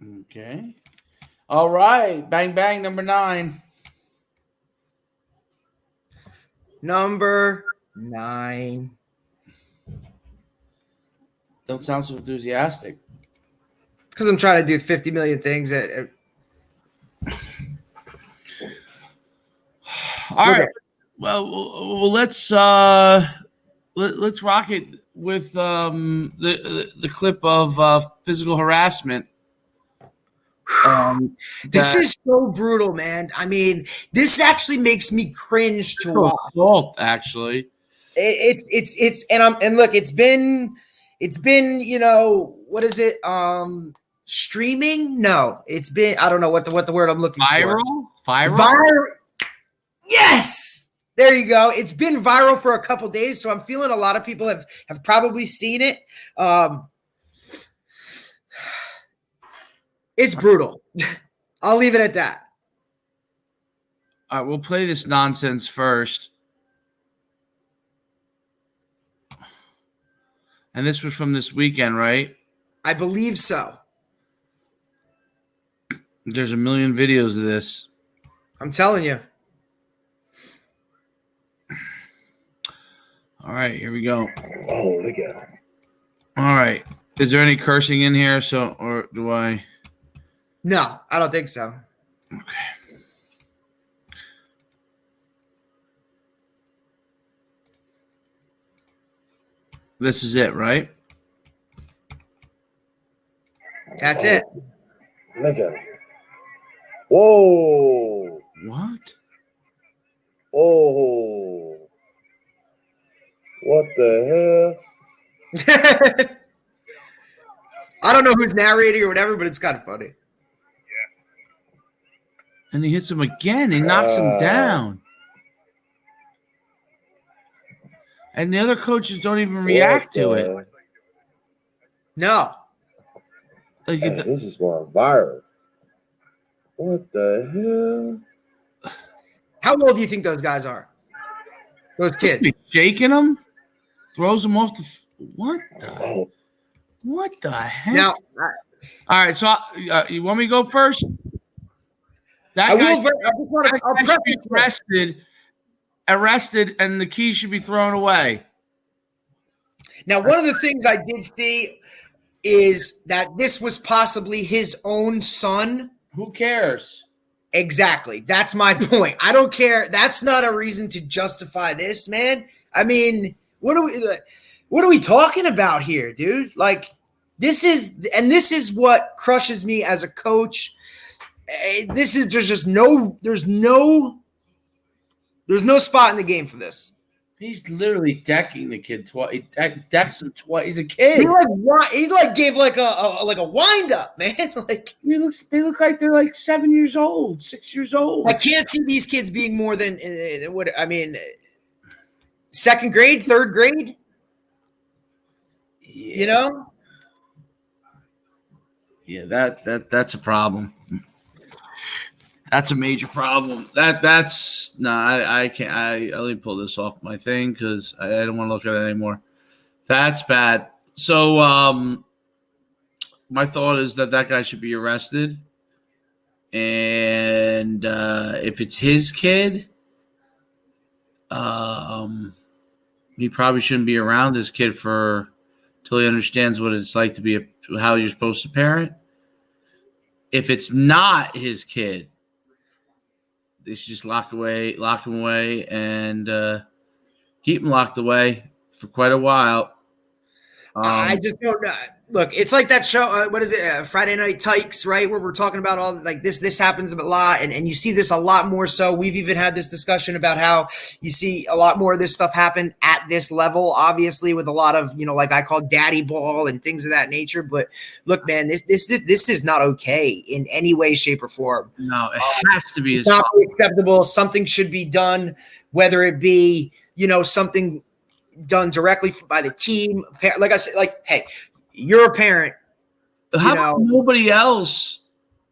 Okay. All right. Bang, bang. Number 9. Number 9. Don't sound so enthusiastic. Because I'm trying to do 50 million things. All right. Well, let's rock it with the clip of physical harassment. This is so brutal, man. I mean, this actually makes me cringe to watch. Assault, actually. And look, it's been what is it? Streaming? No, it's been, I don't know what the word I'm looking for. Viral. Yes, there you go. It's been viral for a couple days, so I'm feeling a lot of people have probably seen it. It's brutal. I'll leave it at that. All right, we'll play this nonsense first. And this was from this weekend, right? I believe so. There's a million videos of this. I'm telling you. All right, here we go. Oh, look at him. All right. Is there any cursing in here? Or do I? No, I don't think so. Okay. This is it, right? That's it. Look at him. Whoa. What? Oh. What the hell? I don't know who's narrating or whatever, but it's kind of funny. And he hits him again. He knocks him down. And the other coaches don't even react to it. No. Like this is going viral. What the hell? How old do you think those guys are? Those kids. Shaking them? Throws them off the... What the... What the heck? Now... All right, so you want me to go first? That guy should be arrested, and the key should be thrown away. Now, one of the things I did see is that this was possibly his own son. Who cares? Exactly. That's my point. I don't care. That's not a reason to justify this, man. I mean, what are we talking about here, dude? Like, this is what crushes me as a coach. There's no spot in the game for this. He's literally decking the kid twice. He decks him twice. He's a kid. He gave like a wind up, man. Like they look like they're like 7 years old, 6 years old. I can't see these kids being more than what I mean. Second grade, third grade. Yeah. You know. Yeah, that's a problem. That's a major problem. That's I can't. Let me pull this off my thing because I don't want to look at it anymore. That's bad. So my thought is that guy should be arrested, and if it's his kid, he probably shouldn't be around this kid till he understands what it's like to be how you're supposed to parent. If it's not his kid, they should just lock him away, and keep him locked away for quite a while. I just don't know. Look, it's like that show. What is it? Friday Night Tykes, right? Where we're talking about all like this. This happens a lot, and you see this a lot more. So we've even had this discussion about how you see a lot more of this stuff happen at this level. Obviously, with a lot of like I call daddy ball and things of that nature. But look, man, this is not okay in any way, shape, or form. No, it has to be. It's not acceptable. Something should be done, whether it be something done directly by the team. Like I said, hey. You're a parent. How about nobody else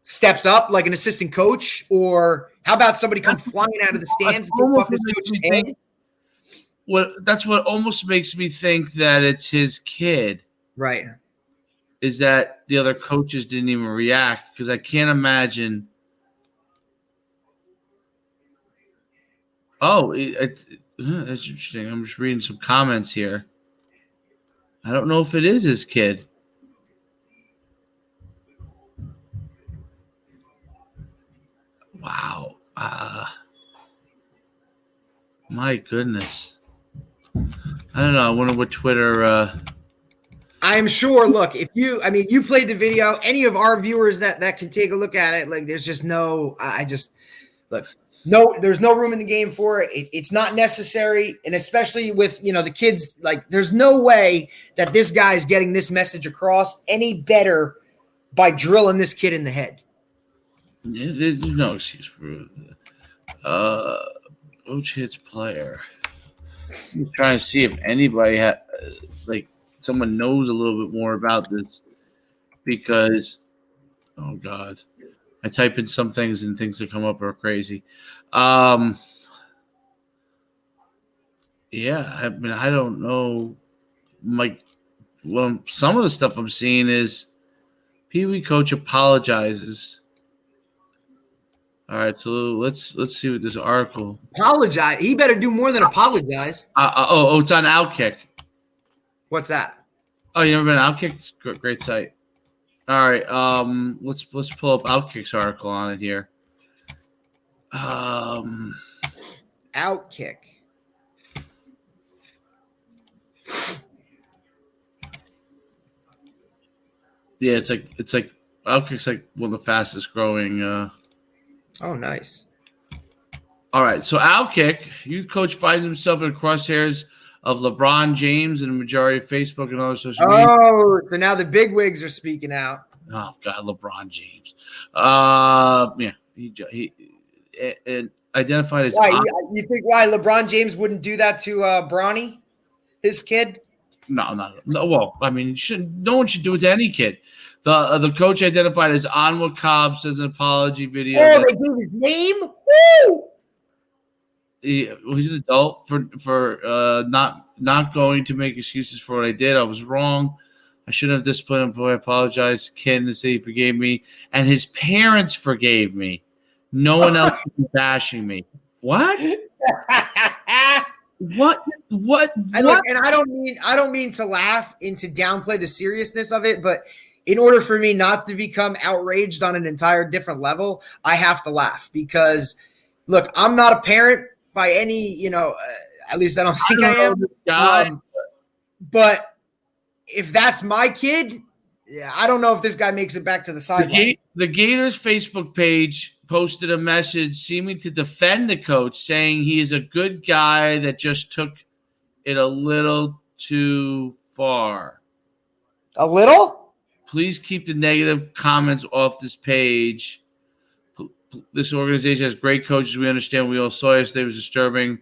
steps up, like an assistant coach, or how about somebody come flying out of the stands and take off his coach's head? That's what almost makes me think that it's his kid. Right. is that the other coaches didn't even react, because I can't imagine. Oh, that's interesting. I'm just reading some comments here. I don't know if it is his kid. Wow. My goodness. I don't know. I wonder what Twitter. I'm sure. Look, you played the video. Any of our viewers that can take a look at it, like, there's just no. Look. No, there's no room in the game for it. It's not necessary, and especially with the kids. Like, there's no way that this guy's getting this message across any better by drilling this kid in the head. Yeah, there's no excuse for Coach Hits player. I'm trying to see if anybody someone knows a little bit more about this, because oh god, I type in some things and things that come up are crazy. Yeah, I mean, I don't know. Some of the stuff I'm seeing is Pee Wee coach apologizes. All right, so let's see what this article. Apologize. He better do more than apologize. It's on Outkick. What's that? Oh, you never been on Outkick? Great site. All right, let's pull up Outkick's article on it here. Outkick. Yeah, it's like Outkick's like one of the fastest growing. Oh, nice. All right, so Outkick, youth coach finds himself in crosshairs of LeBron James and the majority of Facebook and other social media. Oh, so now the big wigs are speaking out. Oh God, LeBron James. Yeah, he identified as. Why you think why LeBron James wouldn't do that to Bronny, his kid? No. Well, I mean, no one should do it to any kid. The coach identified as Anwa Cobb says an apology video. Oh, they gave his name. Woo! He's an adult for not going to make excuses for what I did. I was wrong. I shouldn't have disciplined him. I apologize. Ken to say he forgave me, and his parents forgave me. No one else is bashing me. What? What? And I don't mean to laugh and to downplay the seriousness of it, but in order for me not to become outraged on an entire different level, I have to laugh, because look, I'm not a parent by any, at least I don't think I am. But if that's my kid, I don't know if this guy makes it back to the sideline. The Gators Facebook page posted a message seeming to defend the coach, saying he is a good guy that just took it a little too far. A little? Please keep the negative comments off this page. This organization has great coaches. We understand. We all saw yesterday was disturbing,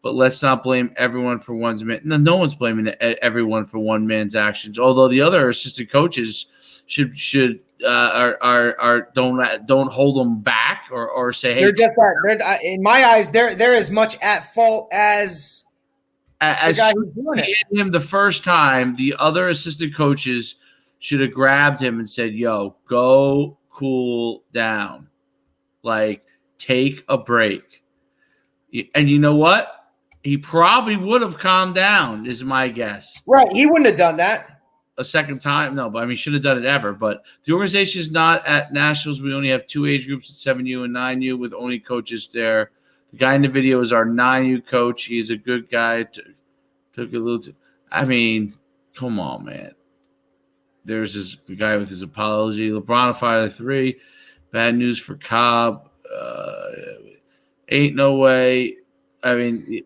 but let's not blame everyone for one's man. No one's blaming everyone for one man's actions. Although the other assistant coaches should don't hold them back or say, hey, they're just in my eyes they're as much at fault as the guy who's doing it. Him the first time. The other assistant coaches should have grabbed him and said, "Yo, go cool down." Like, take a break. And you know what? He probably would have calmed down, is my guess. Right. He wouldn't have done that a second time. No, but I mean, should have done it ever. But the organization is not at nationals. We only have two age groups at 7U and 9U with only coaches there. The guy in the video is our 9U coach. He's a good guy. Took a little I mean, come on, man. There's this guy with his apology. LeBron fired 3. Bad news for Cobb. Ain't no way. I mean,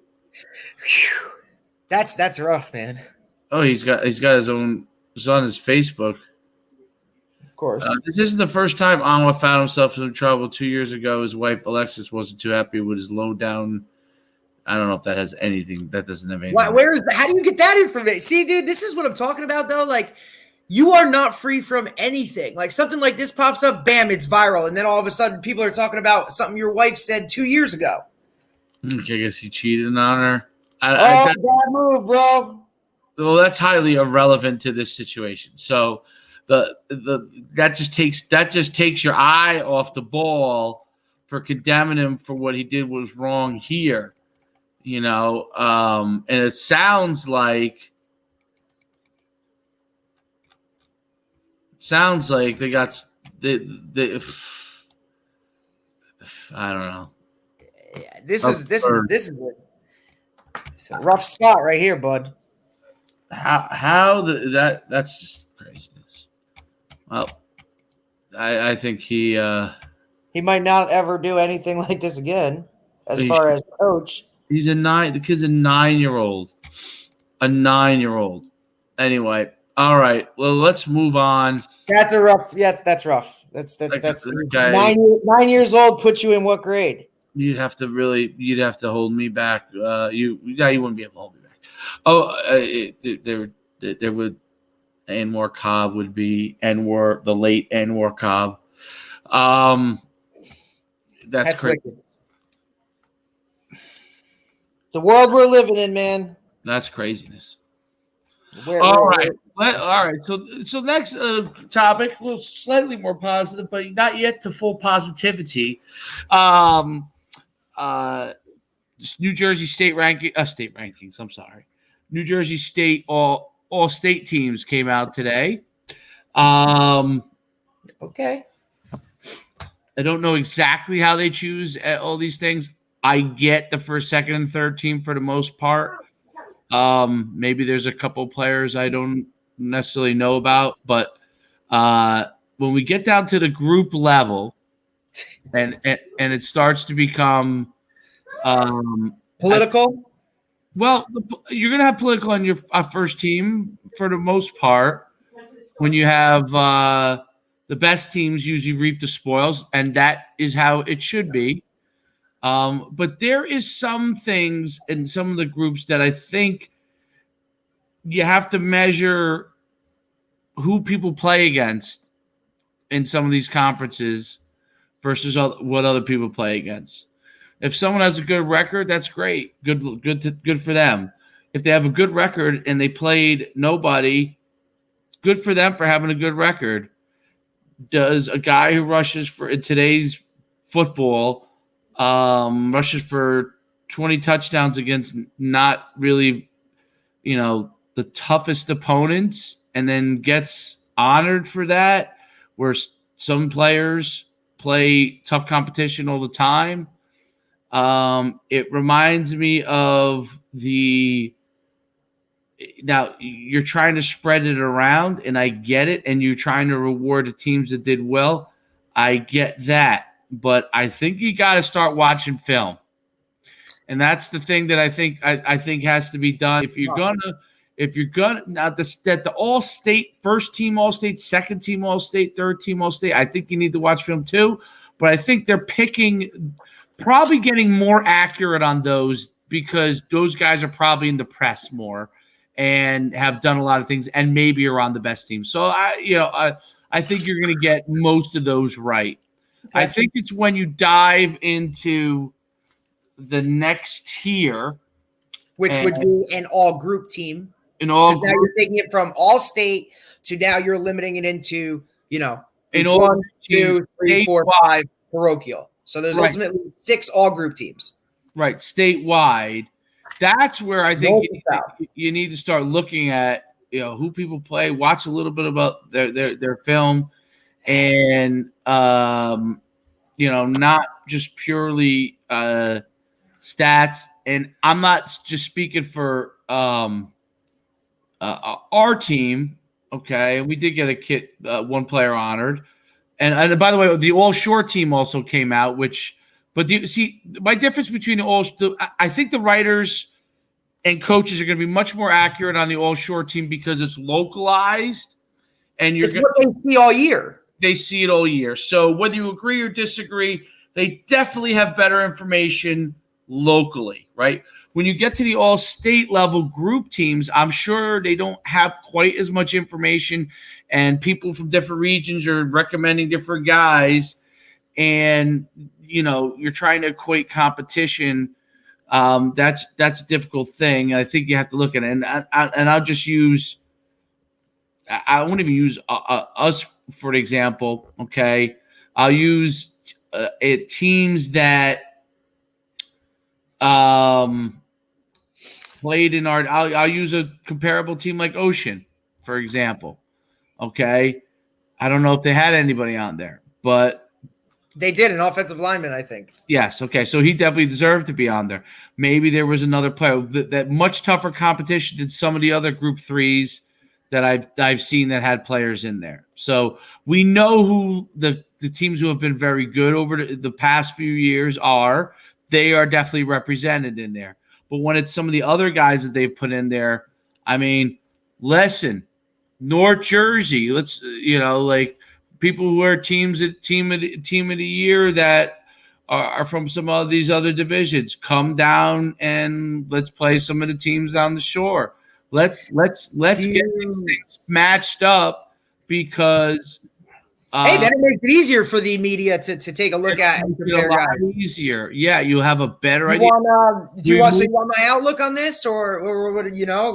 that's rough, man. Oh, he's got his own. It's on his Facebook. Of course. This isn't the first time Anwa found himself in trouble. 2 years ago, his wife Alexis wasn't too happy with his low down. I don't know if that has anything. That doesn't have anything. Where is that? How do you get that information? See, dude, this is what I'm talking about, though. Like, you are not free from anything. Like, something like this pops up, bam, it's viral. And then all of a sudden people are talking about something your wife said 2 years ago. Okay, I guess he cheated on her. Bad move, bro. Well, that's highly irrelevant to this situation. So that just takes your eye off the ball for condemning him for what he did was wrong here, and it sounds like they got the I don't know. Yeah, this is it's a rough spot right here, bud. That's just craziness. Well, I think he might not ever do anything like this again as far as coach. The kid's a 9-year-old. A 9-year-old. Anyway, all right. Well, let's move on. That's rough. That's rough. That's guy, 9 years old. Put you in what grade? You'd have to hold me back. You wouldn't be able to hold me back. Oh, there would Anwar Cobb would be the late Anwar Cobb. That's crazy. Wicked. The world we're living in, man. That's craziness. All right. So next topic, a little slightly more positive, but not yet to full positivity. New Jersey state rankings. I'm sorry. New Jersey state all state teams came out today. Okay. I don't know exactly how they choose all these things. I get the first, second, and third team for the most part. Maybe there's a couple players I don't necessarily know about, but when we get down to the group level, and it starts to become political. You're going to have political on your first team for the most part. When you have the best teams usually reap the spoils, and that is how it should be. But there is some things in some of the groups that I think you have to measure who people play against in some of these conferences versus what other people play against. If someone has a good record, that's great. Good for them. If they have a good record and they played nobody, good for them for having a good record. Does a guy who rushes for in today's football rushes for 20 touchdowns against not really, the toughest opponents and then gets honored for that, where some players play tough competition all the time? It reminds me of now you're trying to spread it around, and I get it, and you're trying to reward the teams that did well. I get that. But I think you got to start watching film, and that's the thing that I think has to be done. If you're gonna now the all state first team all state, second team all state, third team all state, I think you need to watch film too. But I think they're probably getting more accurate on those because those guys are probably in the press more and have done a lot of things and maybe are on the best team. So I think you're going to get most of those right. Okay. I think it's when you dive into the next tier, which would be an all group team. Now you're taking it from all state to now you're limiting it into, in 1, 2, 3, 4, 5 parochial. So there's ultimately 6 all group teams. Right, statewide. That's where I think you need to start looking at, who people play, watch a little bit about their film, and not just purely stats. And I'm not just speaking for our team. Okay, we did get one player honored, and by the way, the all short team also came out. My difference between I think the writers and coaches are going to be much more accurate on the all short team because it's localized, and it's what they see all year. They see it all year. So whether you agree or disagree, they definitely have better information locally, right? When you get to the all-state level group teams, I'm sure they don't have quite as much information, and people from different regions are recommending different guys, and you're trying to equate competition. That's a difficult thing. I think you have to look at it, and I'll just use I won't even use us for an example. Okay, I'll use teams that played in our. I'll use a comparable team like Ocean, for example. Okay, I don't know if they had anybody on there, but they did an offensive lineman, I think. yes. Okay, so he definitely deserved to be on there. Maybe there was another player that much tougher competition than some of the other Group 3s that I've seen that had players in there. So we know who the teams who have been very good over the past few years are. They are definitely represented in there. But when it's some of the other guys that they've put in there, I mean, listen, North Jersey, let's like people who are team of the year that are from some of these other divisions, come down and let's play some of the teams down the shore. Let's get these things matched up because hey, that makes it easier for the media to take a look at and compare guys. Easier, yeah. You have a better idea. Do you want my outlook on this, or what?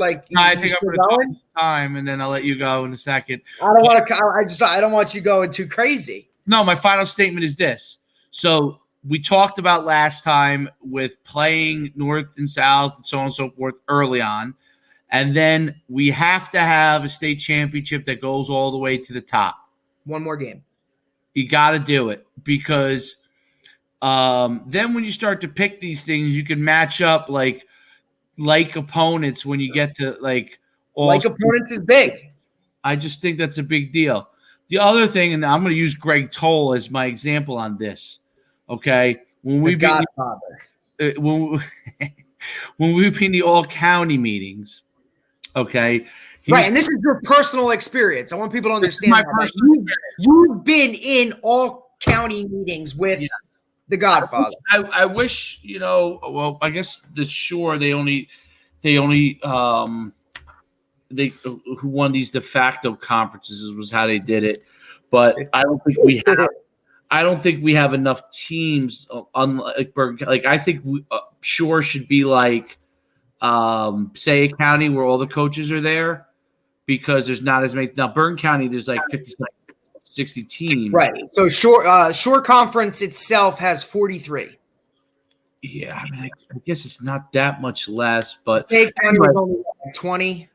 Like, I think I'm going to talk time, and then I'll let you go in a second. I don't want to. I don't want you going too crazy. No, my final statement is this. So we talked about last time with playing North and South and so on and so forth early on. And then we have to have a state championship that goes all the way to the top. One more game. You got to do it because then when you start to pick these things, you can match up like opponents when you get to opponents is big. I just think that's a big deal. The other thing, and I'm going to use Greg Toll as my example on this. Okay, when we beat when we beat the all county meetings. Okay. Right. And this is your personal experience. I want people to understand that. You've been in all county meetings with the Godfather. I wish, well, I guess the Shore, who won these de facto conferences was how they did it. But I don't think we have enough teams like I think Shore should be like Passaic County where all the coaches are there because there's not as many. Now, Bern County, there's like 50, 60 teams. Right. So Shore Conference itself has 43. Yeah, I mean, I guess it's not that much less, but Passaic County was only 20.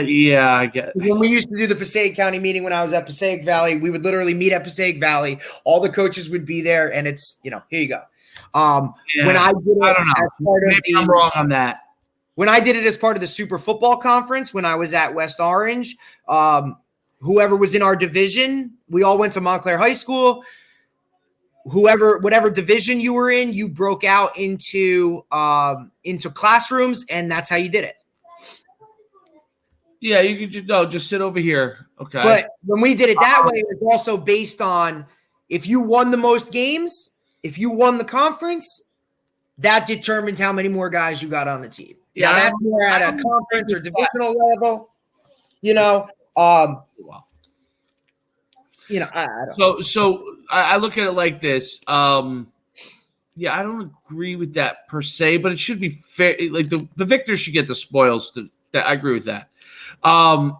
Yeah, I get. When we used to do the Passaic County meeting when I was at Passaic Valley, we would literally meet at Passaic Valley. All the coaches would be there, and it's here you go. When I did it, I don't know. Maybe I'm wrong on that. When I did it as part of the Super Football Conference, when I was at West Orange, whoever was in our division, we all went to Montclair High School. Whatever division you were in, you broke out into classrooms, and that's how you did it. Yeah, you could just sit over here. Okay. But when we did it that way, it was also based on if you won the most games, if you won the conference, that determined how many more guys you got on the team. Yeah, that's more at a conference or divisional level. I don't. So I look at it like this. Yeah, I don't agree with that per se, but it should be fair. Like the victors should get the spoils. I agree with that. What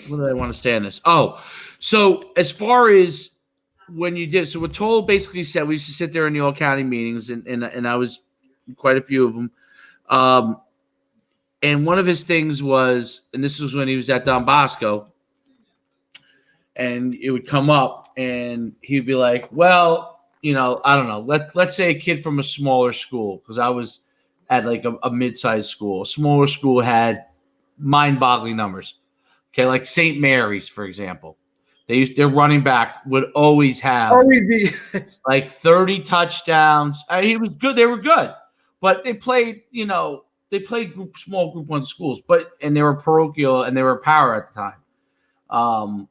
do I want to say on this? Oh, so as far as when you did, so what Toll basically said, we used to sit there in the all county meetings, and I was quite a few of them. And one of his things was, and this was when he was at Don Bosco, and it would come up, and he'd be like, "Well, I don't know. Let's say a kid from a smaller school, because I was at like a mid-sized school. A smaller school had mind-boggling numbers. Okay, like St. Mary's, for example. Their running back would always have like 30 touchdowns. He was good. They were good, but they played. Small Group 1 schools, and they were parochial and they were power at the time.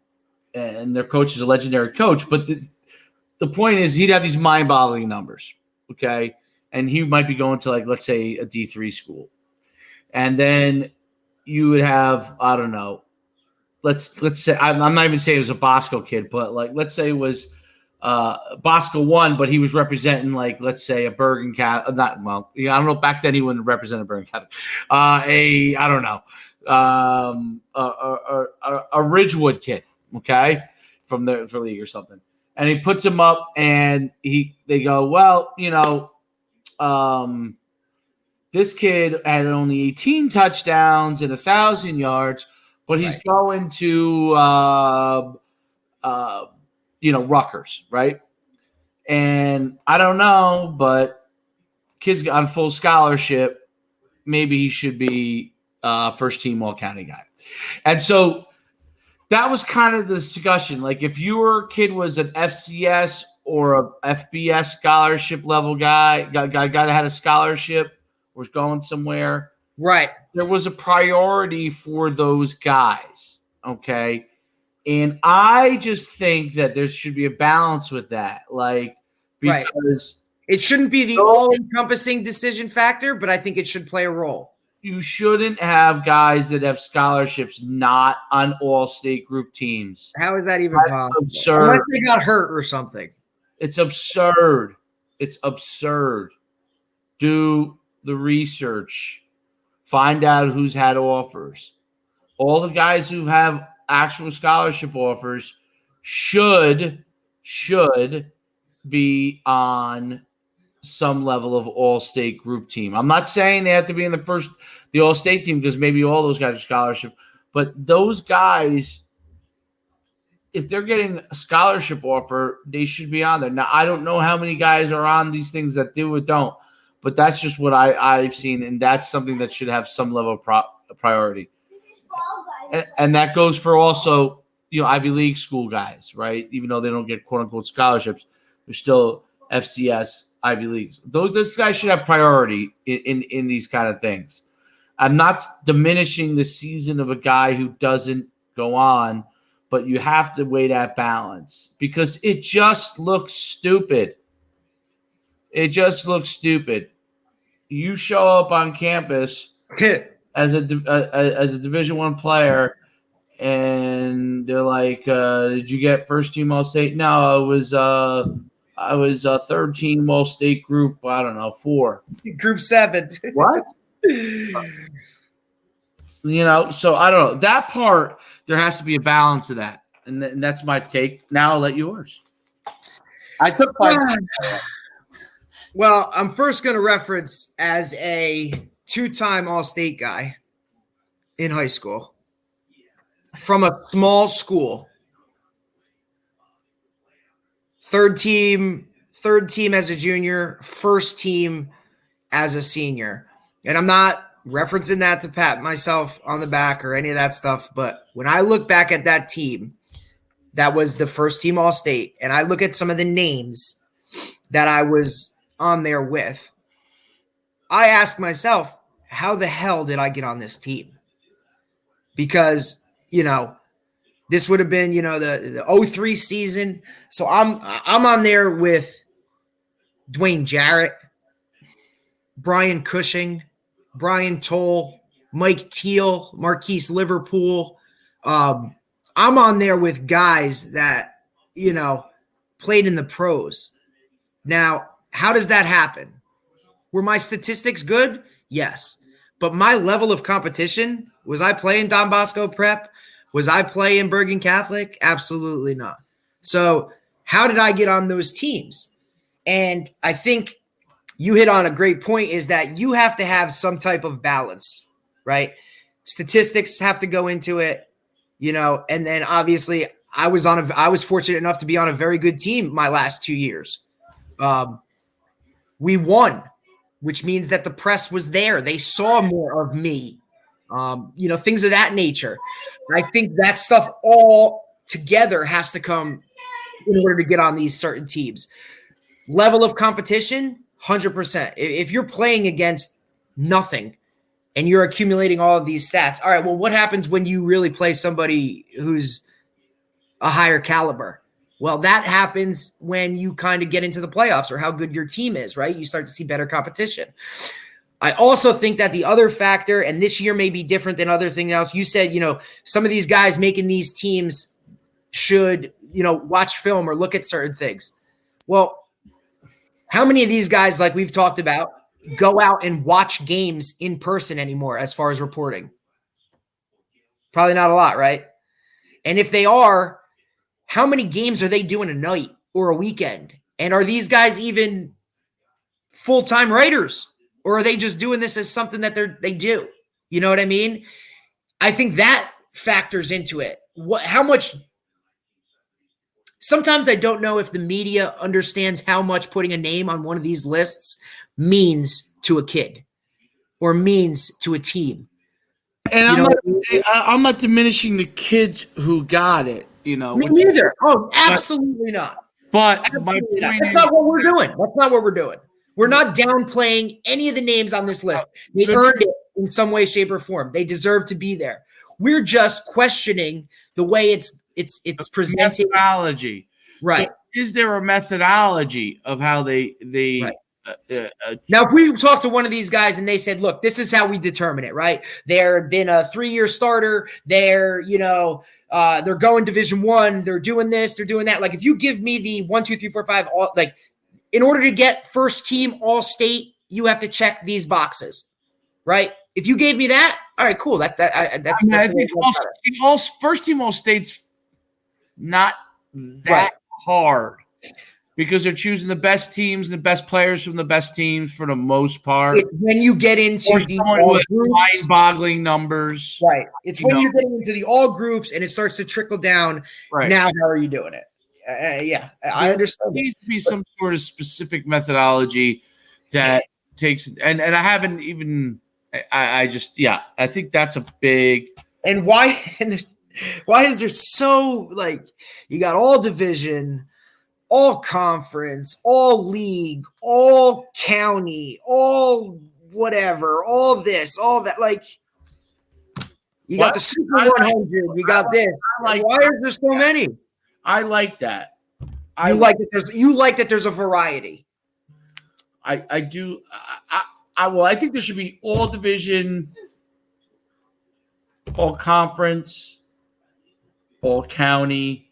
And their coach is a legendary coach, but the point is he'd have these mind-boggling numbers, okay? And he might be going to, like, let's say a D3 school. And then you would have, I don't know, let's say, I'm not even saying it was a Bosco kid, but like, let's say it was Bosco won, but he was representing, like, let's say a Bergen Catholic. Not well. I don't know. Back then, he wouldn't represent a Bergen Catholic. I don't know. A Ridgewood kid, okay, from the league or something, and he puts him up, and they go, well, this kid had only 18 touchdowns and 1,000 yards, but he's going to Rutgers, right? And I don't know, but kid's on full scholarship. Maybe he should be first team all-county guy. And so that was kind of the discussion. Like, if your kid was an FCS or a FBS scholarship level guy that had a scholarship, was going somewhere, right? There was a priority for those guys, okay? And I just think that there should be a balance with that, like, because it shouldn't be the all-encompassing decision factor, but I think it should play a role. You shouldn't have guys that have scholarships not on all-state group teams. How is that even possible? Absurd. Unless they got hurt or something. It's absurd. It's absurd. Do the research. Find out who's had offers. All the guys who have actual scholarship offers should be on some level of all-state group team. I'm not saying they have to be in the all-state team, because maybe all those guys are scholarship, but those guys, if they're getting a scholarship offer, they should be on there. Now, I don't know how many guys are on these things that do or don't, but that's just what I've seen, and that's something that should have some level of priority. And that goes for also, Ivy League school guys, right? Even though they don't get quote-unquote scholarships, they're still FCS Ivy Leagues. Those guys should have priority in these kind of things. I'm not diminishing the season of a guy who doesn't go on, but you have to weigh that balance, because it just looks stupid. It just looks stupid. You show up on campus as a Division I player, and they're like, "Did you get first team all state?" No, I was a third team all state group. I don't know, 4. Group 7. What? So I don't know. That part, there has to be a balance of that, and that's my take. Now I'll let yours. I took my. Well, I'm first going to reference as a 2-time All-State guy in high school from a small school. Third team as a junior, first team as a senior. And I'm not referencing that to pat myself on the back or any of that stuff, but when I look back at that team, that was the first team All-State, and I look at some of the names that I was on there with, I ask myself, how the hell did I get on this team? Because, this would have been, the 03 season. So I'm on there with Dwayne Jarrett, Brian Cushing, Brian Toll, Mike Teal, Marquise Liverpool. I'm on there with guys that, played in the pros. Now, how does that happen? Were my statistics good? Yes. But my level of competition, was I playing Don Bosco Prep? Was I playing Bergen Catholic? Absolutely not. So how did I get on those teams? And I think you hit on a great point, is that you have to have some type of balance, right? Statistics have to go into it, and then obviously I was fortunate enough to be on a very good team my last 2 years. We won, which means that the press was there. They saw more of me, things of that nature. I think that stuff all together has to come in order to get on these certain teams. Level of competition, 100%. If you're playing against nothing and you're accumulating all of these stats, all right, well, what happens when you really play somebody who's a higher caliber? Well, that happens when you kind of get into the playoffs, or how good your team is, right? You start to see better competition. I also think that the other factor, and this year may be different than other things else, you said, some of these guys making these teams should watch film or look at certain things. Well, how many of these guys, like we've talked about, go out and watch games in person anymore as far as reporting? Probably not a lot, right? And if they are, how many games are they doing a night or a weekend? And are these guys even full-time writers? Or are they just doing this as something that they do? You know what I mean? I think that factors into it. How much – sometimes I don't know if the media understands how much putting a name on one of these lists means to a kid or means to a team. And I'm not diminishing the kids who got it, Me neither. Oh, absolutely not. But absolutely not. That's not what we're doing. That's not what we're doing. We're not downplaying any of the names on this list. They earned it in some way, shape, or form. They deserve to be there. We're just questioning the way it's presented. Methodology. Right. So is there a methodology of how they right. Now, if we talk to one of these guys and they said, look, this is how we determine it, right? They've been a 3-year starter. They're going Division I. They're doing this. They're doing that. Like, if you give me the 1, 2, 3, 4, 5, all, like, in order to get first team All-State, you have to check these boxes, right? If you gave me that, all right, cool. That's I think first team All-State's not that hard. Because they're choosing the best teams and the best players from the best teams for the most part. When you get into the all groups, mind-boggling numbers. Right. It's when you're getting into the all groups and it starts to trickle down. Right. Now, how are you doing it? I understand. There needs to be some sort of specific methodology that takes – and I haven't even – I think that's a big – And why is there so – like, you got all division – all conference, all league, all county, all whatever, all this, all that. Like, you got the Super 100, you got this. Why are there so many? I like that. You like that there's a variety. I do. I think there should be all division, all conference, all county,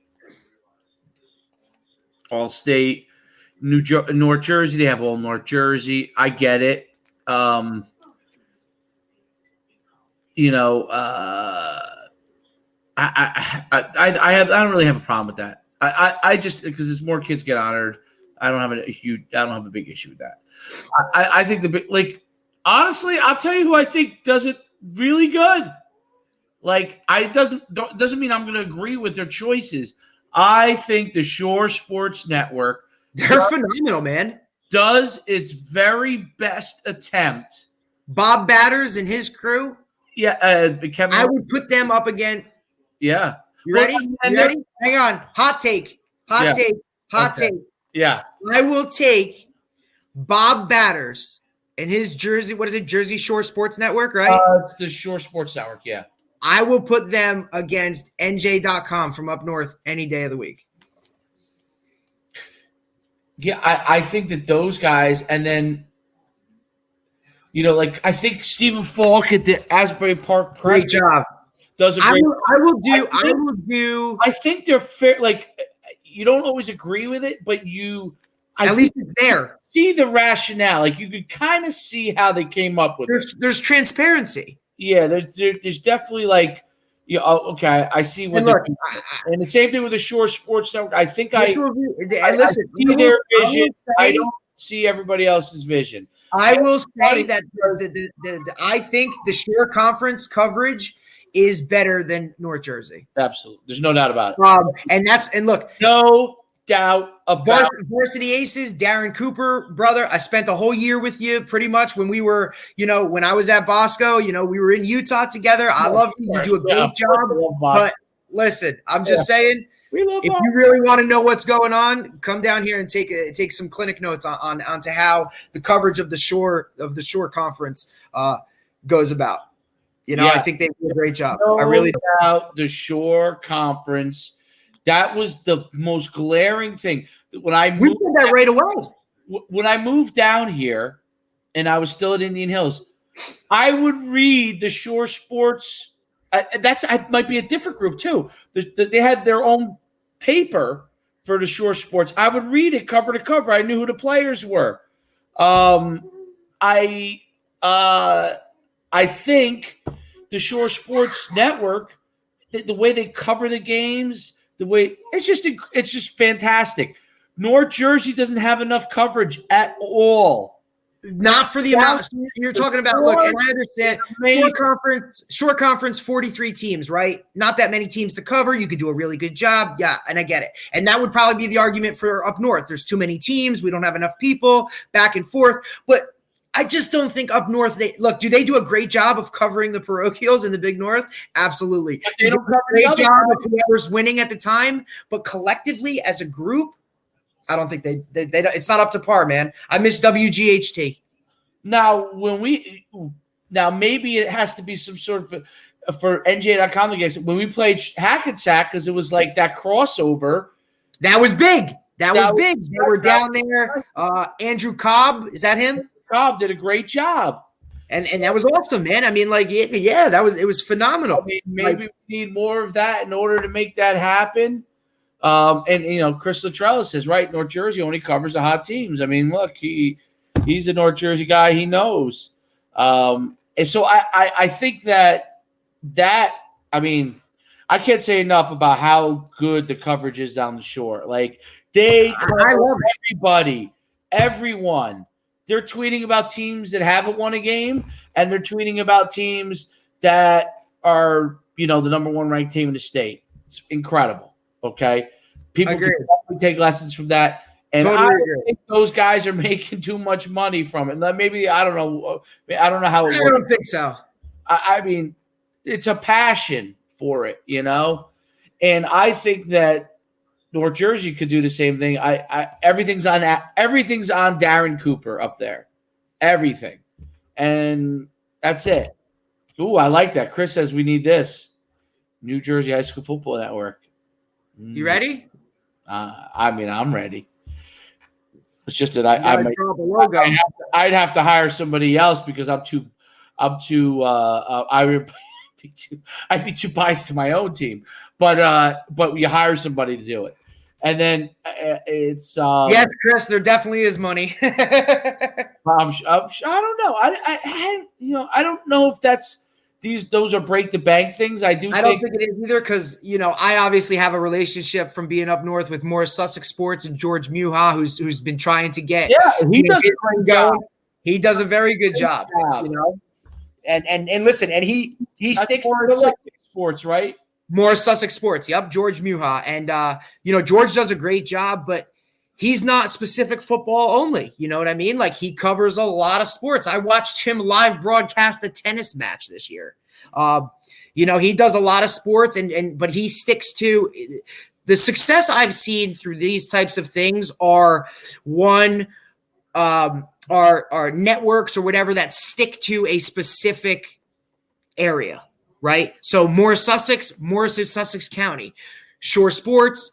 all state. North Jersey, they have all North Jersey. I get it. I don't really have a problem with that. I just because as more kids get honored, I don't have a big issue with that. I think honestly, I'll tell you who I think does it really good. Like, doesn't mean I'm going to agree with their choices. I think the Shore Sports Network, they're phenomenal, man. Does its very best attempt. Bob Batters and his crew. Yeah, Kevin. I would put them up against. Yeah. You ready? Ready? Hang on. Hot take. Hot take. Yeah. I will take Bob Batters and his Jersey. What is it? Jersey Shore Sports Network, right? It's the Shore Sports Network. Yeah. I will put them against NJ.com from up north any day of the week. Yeah, I think that those guys, and then, I think Stephen Falk at the Asbury Park Press. Great job. Does a great I will do. I think they're fair. Like, you don't always agree with it, but at least it's there. See the rationale. Like, you could kind of see how they came up with it. There's transparency. Yeah, there's definitely okay, I see what they're doing. And the same thing with the Shore Sports Network. I think I see their vision. I don't see everybody else's vision. I will say that I think the Shore Conference coverage is better than North Jersey. Absolutely. There's no doubt about it. And look. No doubt about Varsity Aces, Darren Cooper, brother. I spent a whole year with you pretty much when we were, when I was at Bosco, we were in Utah together. I love you. You do a great job. But listen, I'm just saying, if you really want to know what's going on, come down here and take some clinic notes onto how the coverage of the Shore Conference goes about. I think they do a great job. No I really doubt the Shore Conference. That was the most glaring thing. We did that right away. When I moved down here, and I was still at Indian Hills, I would read the Shore Sports. That might be a different group too. They had their own paper for the Shore Sports, I would read it cover to cover. I knew who the players were. I think the Shore Sports Network, the way they cover the games, the way it's just fantastic. North Jersey doesn't have enough coverage at all. Not for the amount you're talking about. Look, and I understand short conference, 43 teams, right? Not that many teams to cover. You could do a really good job. Yeah, and I get it. And that would probably be the argument for up north. There's too many teams. We don't have enough people, back and forth. But I just don't think up north, do they do a great job of covering the parochials in the Big North? Absolutely. They don't cover a great job of whoever's winning at the time, but collectively as a group, I don't think they it's not up to par, man. I miss WGHT. Now, maybe it has to be some sort of for NJ.com against when we played Hackensack, because it was like that crossover. That was big. That was big. They were down there. Andrew Cobb, is that him? Cobb did a great job. And that was awesome, man. I mean, like, yeah, it was phenomenal. I mean, maybe we need more of that in order to make that happen. And Chris Luttrell says, right, North Jersey only covers the hot teams. I mean, look, he's a North Jersey guy. He knows. And so I think that I mean, I can't say enough about how good the coverage is down the shore. Like, they cover everybody, everyone. They're tweeting about teams that haven't won a game, and they're tweeting about teams that are, the number one ranked team in the state. It's incredible. Okay. People can definitely take lessons from that. And totally I think those guys are making too much money from it. Maybe, I don't know. I don't know how it works. I don't think so. I mean, it's a passion for it, and I think that North Jersey could do the same thing. Everything's on Darren Cooper up there. Everything. And that's it. Ooh, I like that. Chris says we need this. New Jersey High School Football Network. You ready? I mean, I'm ready. It's just that I'd have to hire somebody else because I'd be too biased to my own team. But you hire somebody to do it. And then it's yes, Chris, there definitely is money. I don't know. I don't know if that's those are break the bank things. I don't think it is either, because I obviously have a relationship from being up north with Morris Sussex Sports and George Muha, who's been trying to get. Yeah, he does a great job. He does a very good job. And listen, and he sticks to the Sussex Sports, right? Morris Sussex Sports. Yep, George Muha, and George does a great job, but he's not specific football only. You know what I mean? Like, he covers a lot of sports. I watched him live broadcast the tennis match this year. He does a lot of sports, but he sticks to the success I've seen through these types of things are networks or whatever that stick to a specific area, right? So Morris is Sussex County. Shore Sports,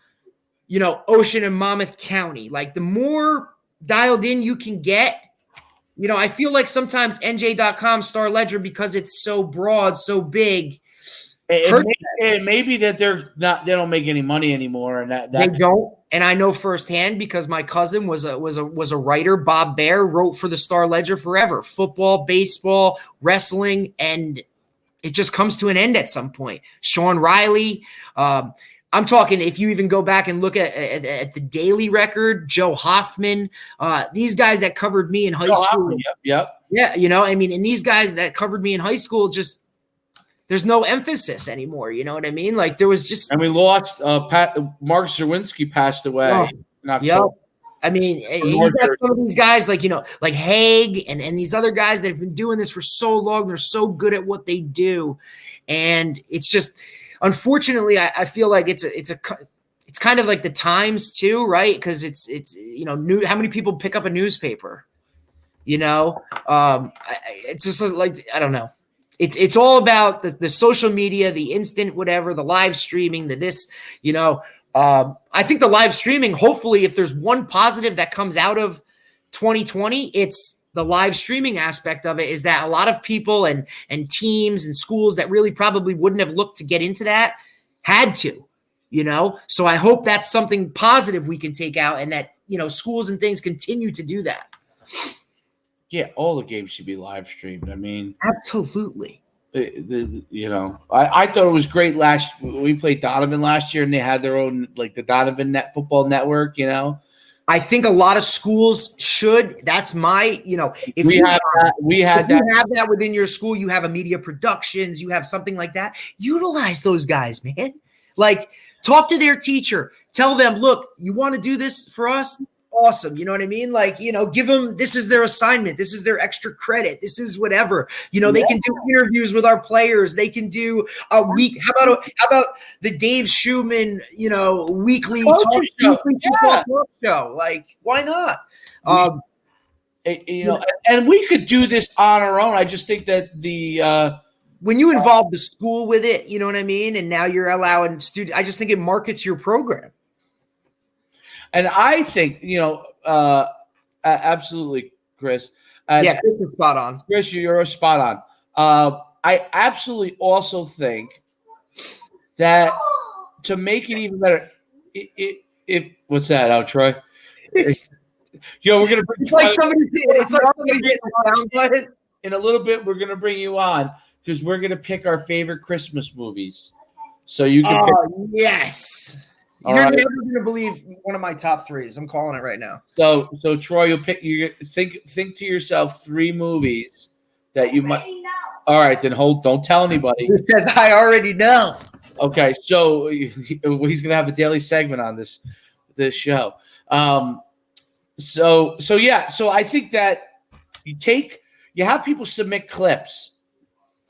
Ocean and Monmouth County. Like, the more dialed in you can get, I feel like sometimes NJ.com Star Ledger, because it's so broad, so big. It may be that they don't make any money anymore, and that they don't. And I know firsthand because my cousin was a writer. Bob Bear wrote for the Star Ledger forever, football, baseball, wrestling, and it just comes to an end at some point. Sean Riley, I'm talking, if you even go back and look at the Daily Record, Joe Hoffman, these guys that covered me in high school. Hoffman, yep. Yeah, and these guys that covered me in high school, just there's no emphasis anymore. You know what I mean? Like, there was just. And we lost Mark Zerwinski passed away. Yep. I mean, you got some of these guys like Haig and these other guys that have been doing this for so long. They're so good at what they do, and it's just. Unfortunately, I feel like it's kind of like the Times too, right? Because it's new. How many people pick up a newspaper? It's just like, I don't know. It's all about the social media, the instant whatever, the live streaming, I think the live streaming. Hopefully, if there's one positive that comes out of 2020, it's the live streaming aspect of it, is that a lot of people and teams and schools that really probably wouldn't have looked to get into that had to, So I hope that's something positive we can take out, and that, schools and things continue to do that. Yeah, all the games should be live streamed. I mean, absolutely. I thought it was great. We played Donovan last year, and they had their own, like, the Donovan Football Network. I think a lot of schools should. That's my, if we had that. You have that within your school, you have a media productions, you have something like that. Utilize those guys, man. Like, talk to their teacher. Tell them, look, you want to do this for us? Awesome. You know what I mean? Like, give them, this is their assignment. This is their extra credit. This is whatever, they can do interviews with our players. They can do a week. How about the Dave Schuman, weekly talk show? Like, why not? And we could do this on our own. I just think that when you involve the school with it, you know what I mean? And now you're allowing students, I just think it markets your program. And I think, absolutely, Chris. Chris is spot on. Chris, you're spot on. I absolutely also think that to make it even better, what's that, Troy? We're gonna bring. It's like somebody hitting the sound button. In a little bit, we're gonna bring you on because we're gonna pick our favorite Christmas movies. So you can. Yes. You're never going to believe one of my top threes. I'm calling it right now. So Troy, you'll pick. You think to yourself 3 movies that you might. All right, then don't tell anybody. It says I already know. Okay, so he's going to have a daily segment on this show. So I think that you have people submit clips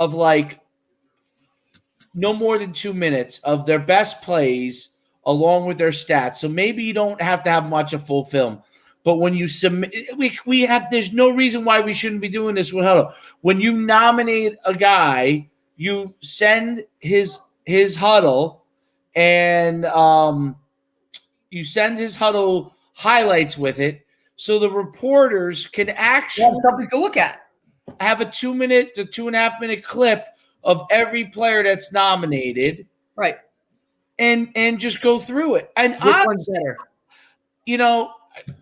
of like no more than 2 minutes of their best plays, along with their stats. So maybe you don't have to have much of full film. But when you submit, there's no reason why we shouldn't be doing this with Huddle. When you nominate a guy, you send his Huddle, and you send his Huddle highlights with it, so the reporters can actually something to look at. Have a 2 minute to 2.5 minute clip of every player that's nominated. Right. And just go through it. And one's better?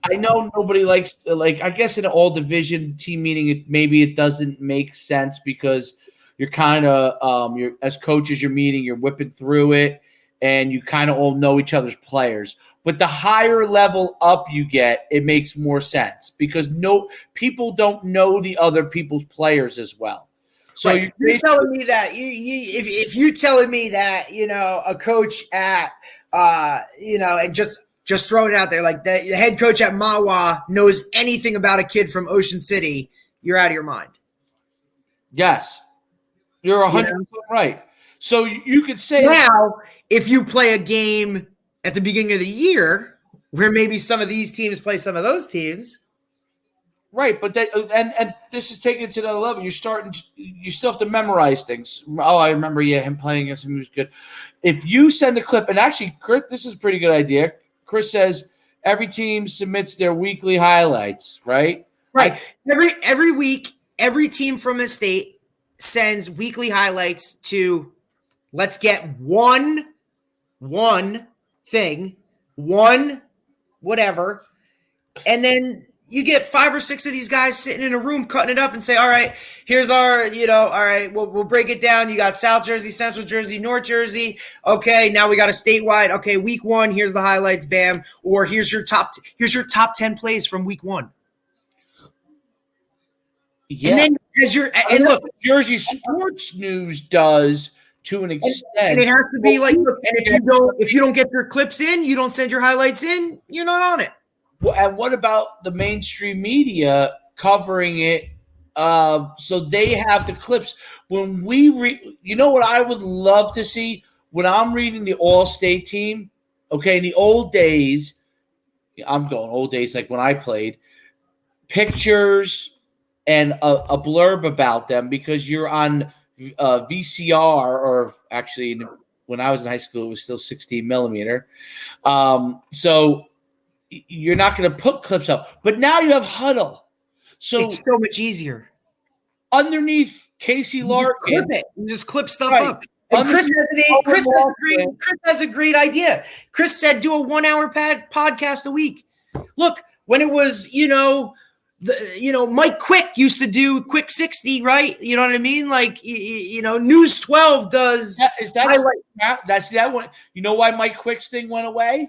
I know nobody likes I guess in an all division team meeting, maybe it doesn't make sense because you're kind of you're as coaches you're meeting, you're whipping through it, and you kind of all know each other's players. But the higher level up you get, it makes more sense because people don't know the other people's players as well. So right. You're telling me that if you're telling me that a coach at and just throwing it out there like the head coach at Mawa knows anything about a kid from Ocean City, you're out of your mind. Yes, you're 100% right. So you could say now if you play a game at the beginning of the year where maybe some of these teams play some of those teams. Right, but that and this is taking it to another level. You still have to memorize things. Oh, I remember, him playing against him, he was good. If you send the clip, and actually, Chris, this is a pretty good idea. Chris says every team submits their weekly highlights, right? Right. Every week, every team from a state sends weekly highlights to let's get one thing, one whatever, and then you get 5 or 6 of these guys sitting in a room cutting it up and say, all right, here's our, all right, we'll break it down. You got South Jersey, Central Jersey, North Jersey. Okay, now we got a statewide. Okay, week 1, here's the highlights, bam. Or here's your top 10 plays from week 1. Yeah. And then look, Jersey sports news does to an extent. And it has to be like, look, and if you don't get your clips in, you don't send your highlights in, you're not on it. And what about the mainstream media covering it? So they have the clips. When we what I would love to see when I'm reading the All-State team, okay, in the old days, I'm going old days like when I played, pictures and a blurb about them because you're on VCR, or actually when I was in high school, it was still 16 millimeter. So you're not going to put clips up, but now you have Huddle. So it's so much easier. Underneath Casey Larkin. You just clip stuff up. And Chris has a great idea. Chris said, do a 1 hour podcast a week. Look, when it was, Mike Quick used to do Quick 60, right? You know what I mean? Like, News 12 does. That's that one. You know why Mike Quick's thing went away?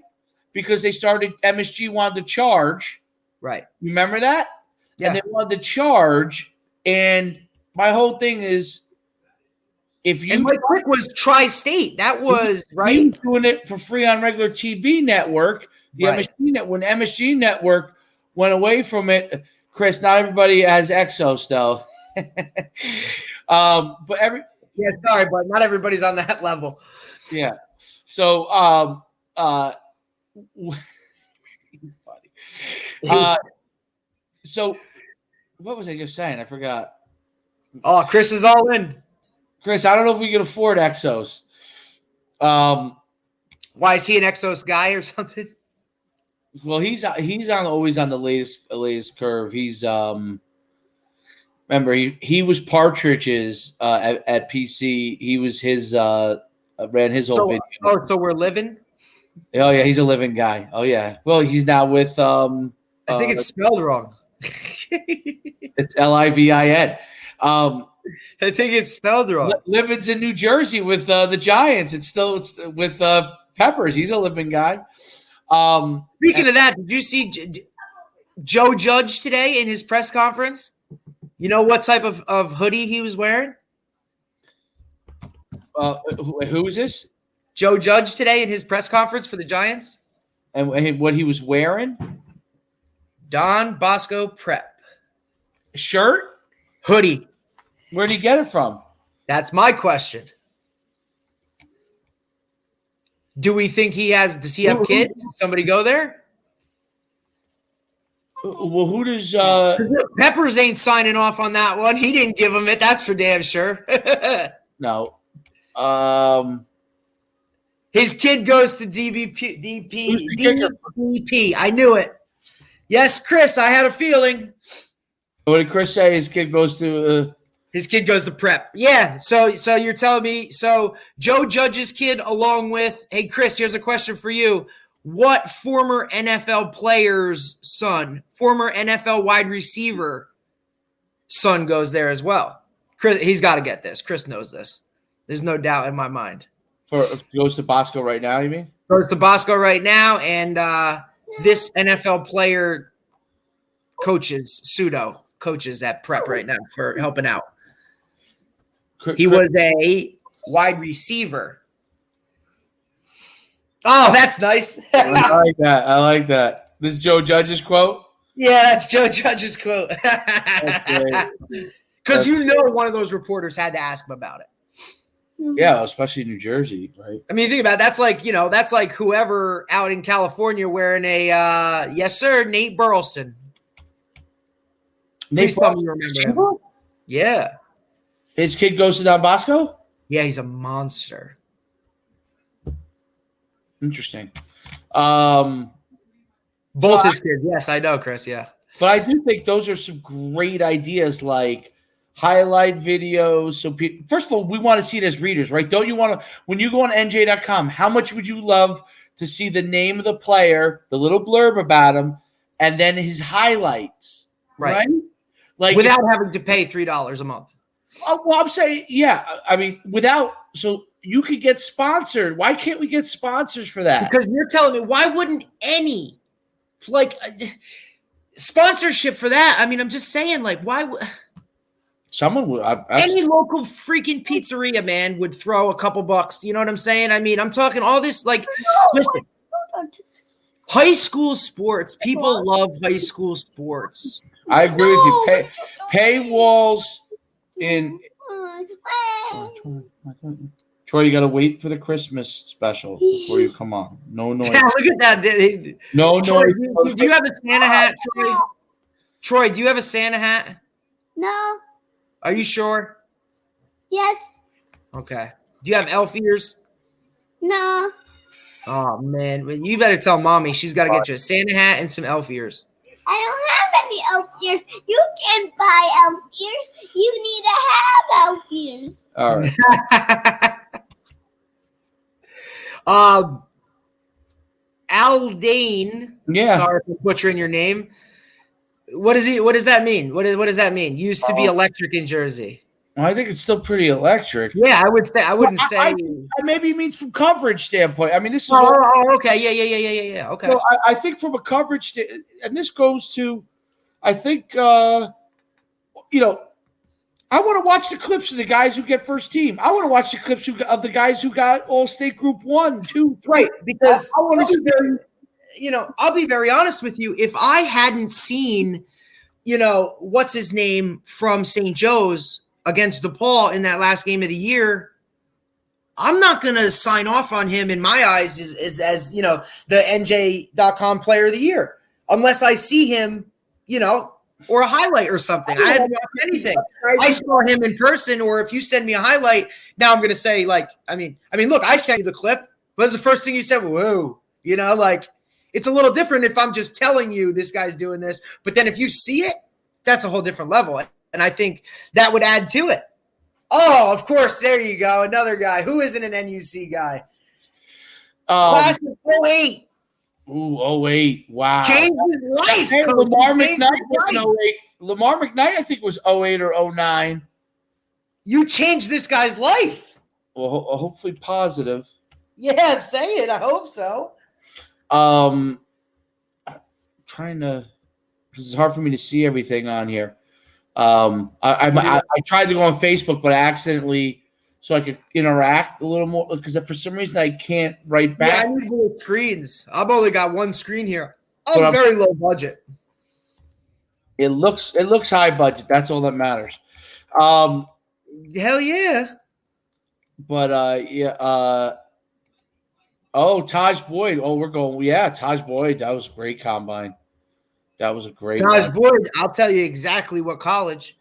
Because they started, MSG wanted to charge. Right. Remember that? Yeah. And they wanted to charge. And my whole thing is, and Mike Quick was tri-state. That was right. He was doing it for free on regular TV network. The MSG network. When MSG network went away from it, Chris, not everybody has Exos though. But sorry, but not everybody's on that level. Yeah. So so what was I just saying? I forgot. Oh, Chris is all in. Chris, I don't know if we can afford Exos. Why is he an Exos guy or something? Well, he's always on the latest curve. He's remember he was Partridge's at PC. He was his ran his whole video. Oh, so we're living? Oh yeah, he's a living guy. Oh yeah. Well, he's now with I think it's spelled wrong. It's Livin. I think it's spelled wrong. Living's in New Jersey with the Giants. It's with Peppers. He's a living guy. Speaking of that, did you see Joe Judge today in his press conference? You know what type of hoodie he was wearing? Who is this? Joe Judge today in his press conference for the Giants. And what he was wearing? Don Bosco Prep. Shirt? Hoodie. Where'd he get it from? That's my question. Do we think does he have kids? Does somebody go there? Well, who does Peppers ain't signing off on that one. He didn't give him it. That's for damn sure. No. His kid goes to DBP. I knew it. Yes, Chris, I had a feeling. What did Chris say? His kid goes to his kid goes to prep. Yeah. So you're telling me, so Joe Judge's kid along with, hey, Chris, here's a question for you. What former NFL player's son, former NFL wide receiver son goes there as well? Chris, he's got to get this. Chris knows this. There's no doubt in my mind. Goes to Bosco right now, you mean? Goes to Bosco right now, and this NFL player coaches at prep right now for helping out. He was a wide receiver. Oh, that's nice. I like that. This is Joe Judge's quote? Yeah, that's Joe Judge's quote. Because one of those reporters had to ask him about it. Yeah, especially New Jersey, right? I mean, think about it. That's like whoever out in California wearing a yes, sir, Nate Burleson. Please tell me you remember him. Yeah. His kid goes to Don Bosco? Yeah, he's a monster. Interesting. Both his kids. Yes, I know, Chris. Yeah. But I do think those are some great ideas, like highlight videos. So first of all, we want to see it as readers, right? Don't you want to, when you go on NJ.com, how much would you love to see the name of the player, the little blurb about him, and then his highlights, right? Like without having to pay $3 a month. Well, I'm saying, yeah. I mean, so you could get sponsored. Why can't we get sponsors for that? Because you're telling me, why wouldn't any sponsorship for that? I mean, I'm just saying, why would someone would? Any local freaking pizzeria, man, would throw a couple bucks. You know what I'm saying? I mean, I'm talking all this, listen, high school sports. People love high school sports. I agree with you. Paywalls in Troy, you got to wait for the Christmas special before you come on. No noise. Yeah, look at that. No Troy, noise. Do you have a Santa hat, Troy? Troy, do you have a Santa hat? No. Are you sure? Yes. Okay. Do you have elf ears? No. Oh, man. You better tell Mommy she's got to get you a Santa hat and some elf ears. I don't have any elf ears. You can't buy elf ears. You need to have elf ears. All right. Aldane. Yeah. Sorry for butchering your name. What is he? What does that mean? What does that mean? Used to be electric in Jersey. Well, I think it's still pretty electric. Yeah, I would say. I wouldn't say. Maybe it means from coverage standpoint. I mean, this is. Okay. Yeah. Okay. So I think from a coverage, and this goes to, I think, I want to watch the clips of the guys who get first team. I want to watch the clips of the guys who got All-State Group 1, 2, 3. Right, because I want to see. I'll be very honest with you. If I hadn't seen, what's his name from St. Joe's against DePaul in that last game of the year, I'm not going to sign off on him in my eyes as the NJ.com player of the year unless I see him, or a highlight or something. I hadn't watched anything. I saw him in person, or if you send me a highlight, now I'm going to say, look, I sent you the clip. What was the first thing you said? Whoa. It's a little different if I'm just telling you this guy's doing this. But then if you see it, that's a whole different level. And I think that would add to it. Oh, of course. There you go. Another guy. Who isn't an NUC guy? Class of 08. Ooh, 08. Wow. Changed his life. Hey, Lamar McKnight was an 08. Lamar McKnight, I think, was 08 or 09. You changed this guy's life. Well, hopefully positive. Yeah, say it. I hope so. Trying to, because it's hard for me to see everything on here. I tried to go on Facebook, but I accidentally, so I could interact a little more, because for some reason I can't write back. Yeah, I need more screens. I've only got one screen here. I'm very low budget. It looks high budget. That's all that matters. Hell yeah. But Taj Boyd. Oh, we're going. Yeah, Taj Boyd. That was a great combine. That was a great Taj Boyd. I'll tell you exactly what college.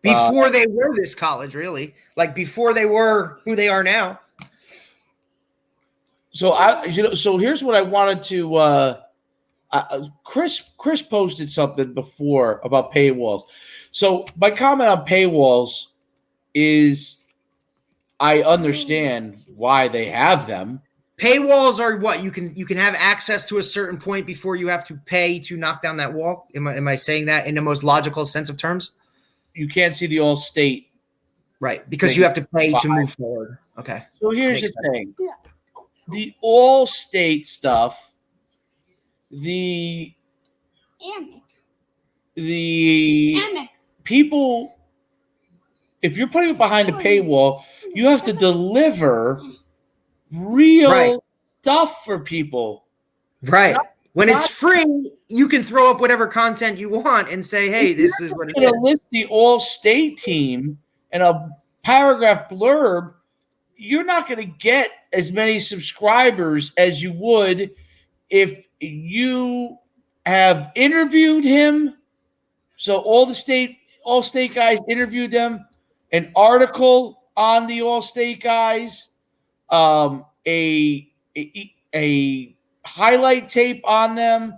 Before they were this college, really. Like before they were who they are now. So so here's what I wanted to Chris posted something before about paywalls. So my comment on paywalls is I understand why they have them. Paywalls are what you can have access to a certain point before you have to pay to knock down that wall. Am I saying that in the most logical sense of terms? You can't see the All-State. Right, because you have to pay to move forward. Okay. So here's the thing. The All-State stuff, the people, if you're putting it behind a paywall, you have to deliver real stuff for people. Right. When it's free, you can throw up whatever content you want and say, hey, this is what it is. You're going to list the All-State team in a paragraph blurb, you're not going to get as many subscribers as you would if you have interviewed him. So All-State guys interviewed them, an article on the All-State guys, a highlight tape on them.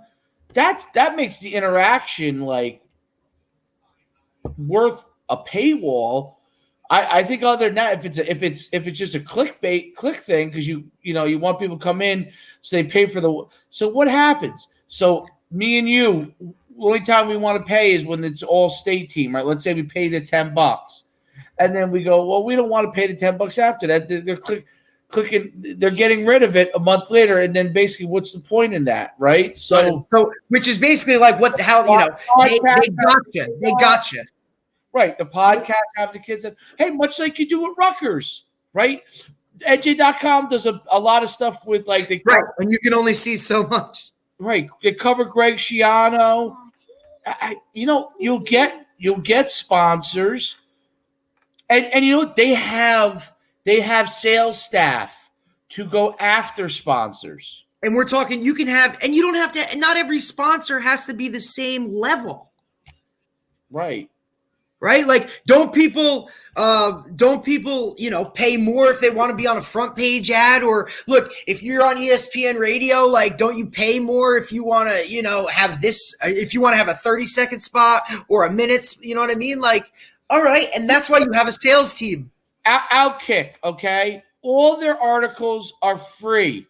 That makes the interaction like worth a paywall. I think other than that, if it's just a click thing, because you want people to come in so they pay for the. So what happens? So me and you, the only time we want to pay is when it's All-State team, right? Let's say we pay the $10, and then we go, well, we don't want to pay the $10 after that. They're clicking, they're getting rid of it a month later, and then basically, what's the point in that, right? So which is basically like what the hell, they got you. Right, the podcast having the kids. Hey, much like you do with Rutgers, right? NJ.com does a lot of stuff with like the and you can only see so much. Right, they cover Greg Schiano. You'll get sponsors, and they have sales staff to go after sponsors. And we're talking, you can have, and you don't have to. Not every sponsor has to be the same level. Right. Right? Like, don't people, pay more if they want to be on a front page ad? Or look, if you're on ESPN radio, like, don't you pay more if you want to, have this, if you want to have a 30-second spot or a minute, you know what I mean? Like, all right. And that's why you have a sales team. Outkick, okay? all their articles are free.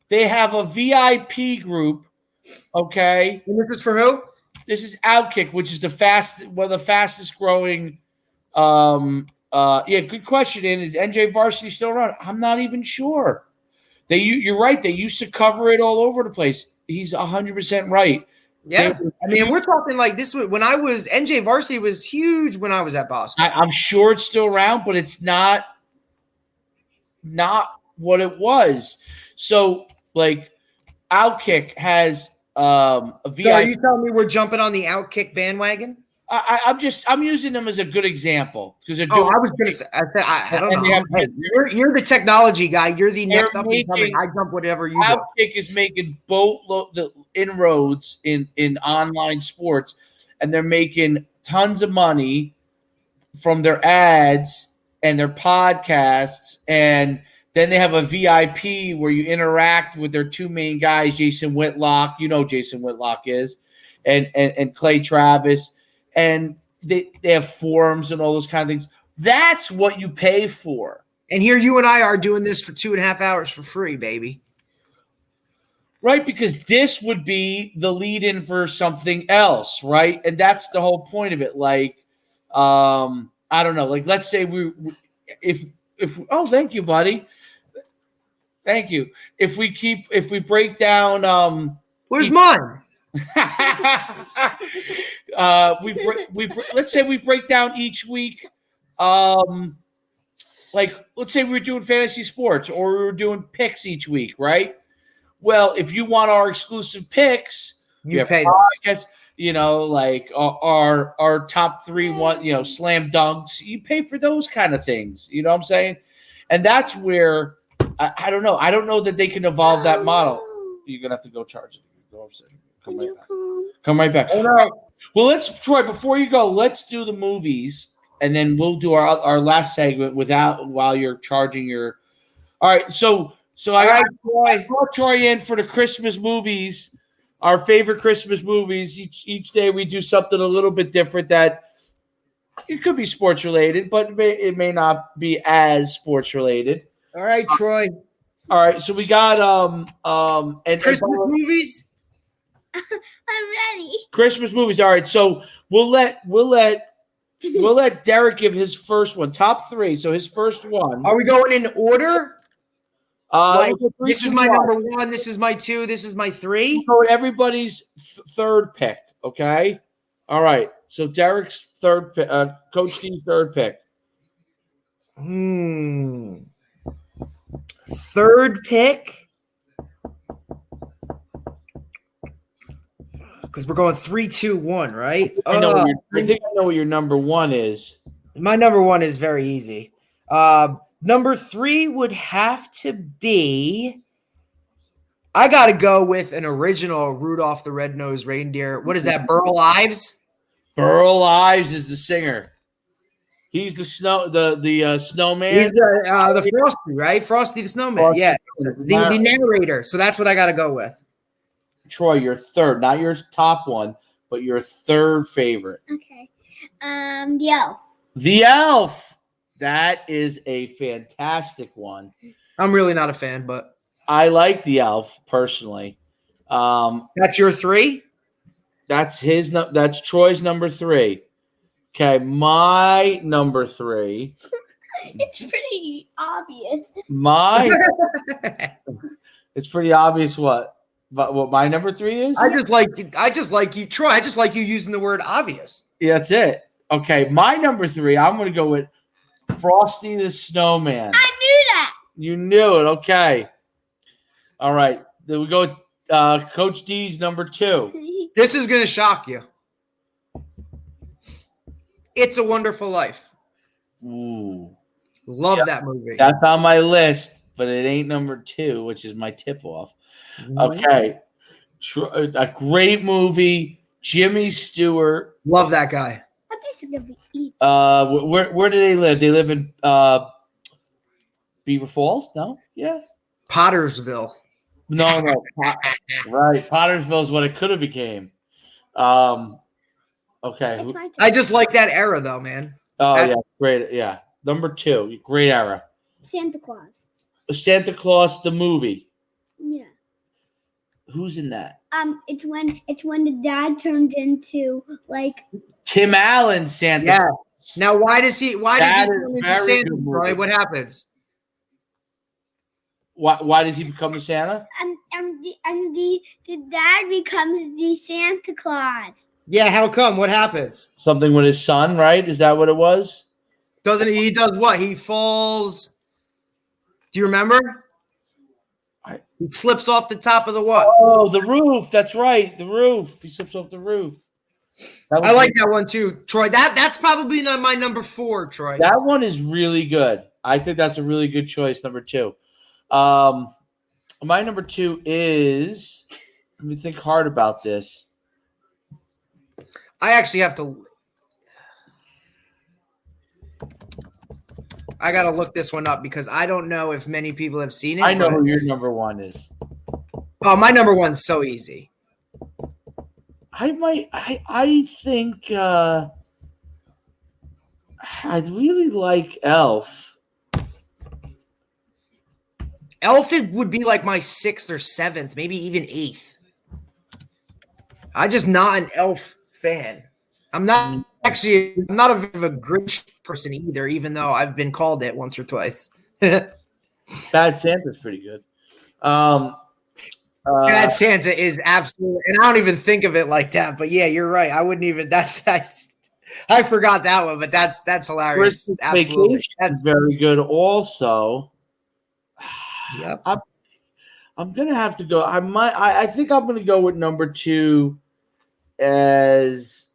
They have a VIP group. Okay. And this is for who? This is Outkick, which is one of the fastest growing. Good question. And is NJ Varsity still around? I'm not even sure. You're right. They used to cover it all over the place. He's 100% right. Yeah. I mean, we're talking like this when I was NJ Varsity was huge when I was at Boston. I'm sure it's still around, but it's not what it was. So, like, Outkick has a VIP. So are you telling me we're jumping on the Outkick bandwagon? I'm using them as a good example because they're I was going to say, I don't know. Hey, you're the technology guy. You're the next up and coming. I jump whatever you do. Outkick is making boatload inroads in online sports, and they're making tons of money from their ads and their podcasts, and then they have a VIP where you interact with their two main guys, Jason Whitlock. You know who Jason Whitlock is, and Clay Travis. And they have forums and all those kind of things. That's what you pay for. And here you and I are doing this for 2.5 hours for free, baby. Right, because this would be the lead-in for something else, right? And that's the whole point of it. Like, I don't know. Like, let's say if thank you, buddy. Thank you. If we break down, where's mine? Let's say we break down each week. Like, let's say we're doing fantasy sports or we're doing picks each week, right? Well, if you want our exclusive picks, you pay podcasts, like our top 3 slam dunks. You pay for those kind of things. You know what I'm saying? And that's where I don't know. I don't know that they can evolve that model. You're gonna have to go charge it. Go upstairs. Come right back. Oh, no. Well, Troy, before you go, let's do the movies, and then we'll do our last segment while you're charging your. All right, so I brought Troy in for the Christmas movies, our favorite Christmas movies. Each day we do something a little bit different that it could be sports related, but it may not be as sports related. All right, Troy. All right, so we got and Christmas movies. I'm ready. Christmas movies. All right, so we'll let Derek give his first one, top 3. So his first one. Are we going in order? This is my number 1. This is my 2. This is my 3. So everybody's third pick. Okay. All right. So Derek's third pick. Coach D's third pick. Third pick. Because we're going 3, 2, 1, right? I think I know what your number 1 is. My number 1 is very easy. Number 3 would have to be. I got to go with an original Rudolph the Red-Nosed Reindeer. What is that? Burl Ives? Burl Ives is the singer. He's the snowman. He's the Frosty, right? Frosty the Snowman. Frosty. Yeah, the narrator. So that's what I got to go with. Troy, your third, not your top one, but your third favorite. Okay. The Elf. The Elf. That is a fantastic one. I'm really not a fan, but I like The Elf personally. That's your 3? That's Troy's number 3. Okay, my number 3. It's pretty obvious. It's pretty obvious what? But what my number 3 is? I just like you, Troy. I just like you using the word obvious. Yeah, that's it. Okay, my number 3, I'm going to go with Frosty the Snowman. I knew that. You knew it. Okay. All right. Then we go with Coach D's number 2. This is going to shock you. It's a Wonderful Life. Ooh. Love that movie. That's on my list, but it ain't number 2, which is my tip-off. Okay. A great movie. Jimmy Stewart. Love that guy. What is going to be eaten? Where do they live? They live in Beaver Falls? No? Yeah. Pottersville. No. Right. Pottersville is what it could have became. Okay. I just like that era, though, man. Oh, yeah. Great. Yeah. Number 2. Great era. Santa Claus. Santa Claus the movie. Yeah. Who's in that? It's when the dad turns into like Tim Allen Santa. Yeah. Claus. Now, why does he That turn is into very Santa, good Troy? movie. What happens? Why does he become the Santa? the dad becomes the Santa Claus. Yeah, how come? What happens? Something with his son, right? Is that what it was? Doesn't he does what? He falls. Do you remember? He slips off the top of the what? Oh, the roof. That's right. The roof. He slips off the roof. I like that one too, Troy. That's probably not my number 4, Troy. That one is really good. I think that's a really good choice, number 2. My number 2 is, let me think hard about this. I actually have to. I got to look this one up because I don't know if many people have seen it. I know who your number 1 is. Oh, my number 1's so easy. I think I'd really like Elf. Elf would be like my 6th or 7th, maybe even 8th. I'm just not an Elf fan. I'm not a bit of a Grinch person either, even though I've been called it once or twice. Bad Santa's pretty good. Bad Santa is absolutely, and I don't even think of it like that. But yeah, you're right. I wouldn't even. I forgot that one, but that's hilarious. Christmas Absolutely, Vacation is very good. Also, yep. I'm gonna have to go. I think I'm gonna go with number 2. As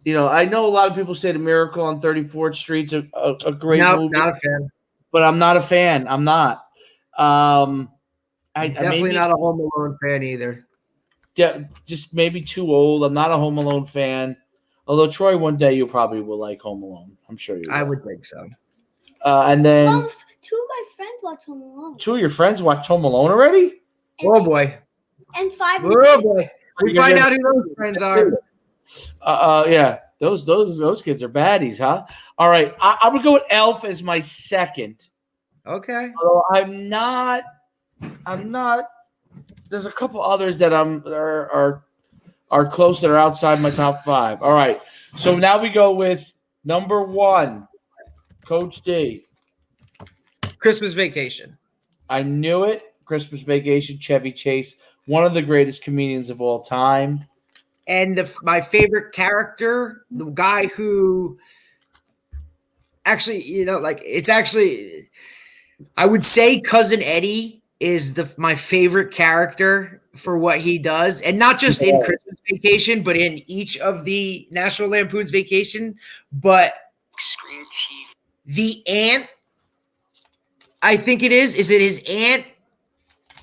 you know, I know a lot of people say The Miracle on 34th Street's a great movie. Not a fan. But I'm not a fan. I'm not. Definitely not a Home Alone fan either. Yeah, just maybe too old. I'm not a Home Alone fan. Although Troy, one day you probably will like Home Alone. I'm sure you will. I would think so. And then 2 of my friends watch Home Alone. 2 of your friends watch Home Alone already? Oh boy. And 5. Oh boy. We find out who those friends are. Yeah. Those kids are baddies, huh? All right. I'm gonna go with Elf as my 2nd. Okay. Although I'm not. There's a couple others that are close that are outside my top 5. All right. So now we go with number 1, Coach D. Christmas Vacation. I knew it. Christmas Vacation, Chevy Chase, one of the greatest comedians of all time. And my favorite character, the guy who actually, I would say Cousin Eddie is my favorite character for what he does. And not just in Christmas Vacation, but in each of the National Lampoon's Vacation. But the aunt, I think it is it his aunt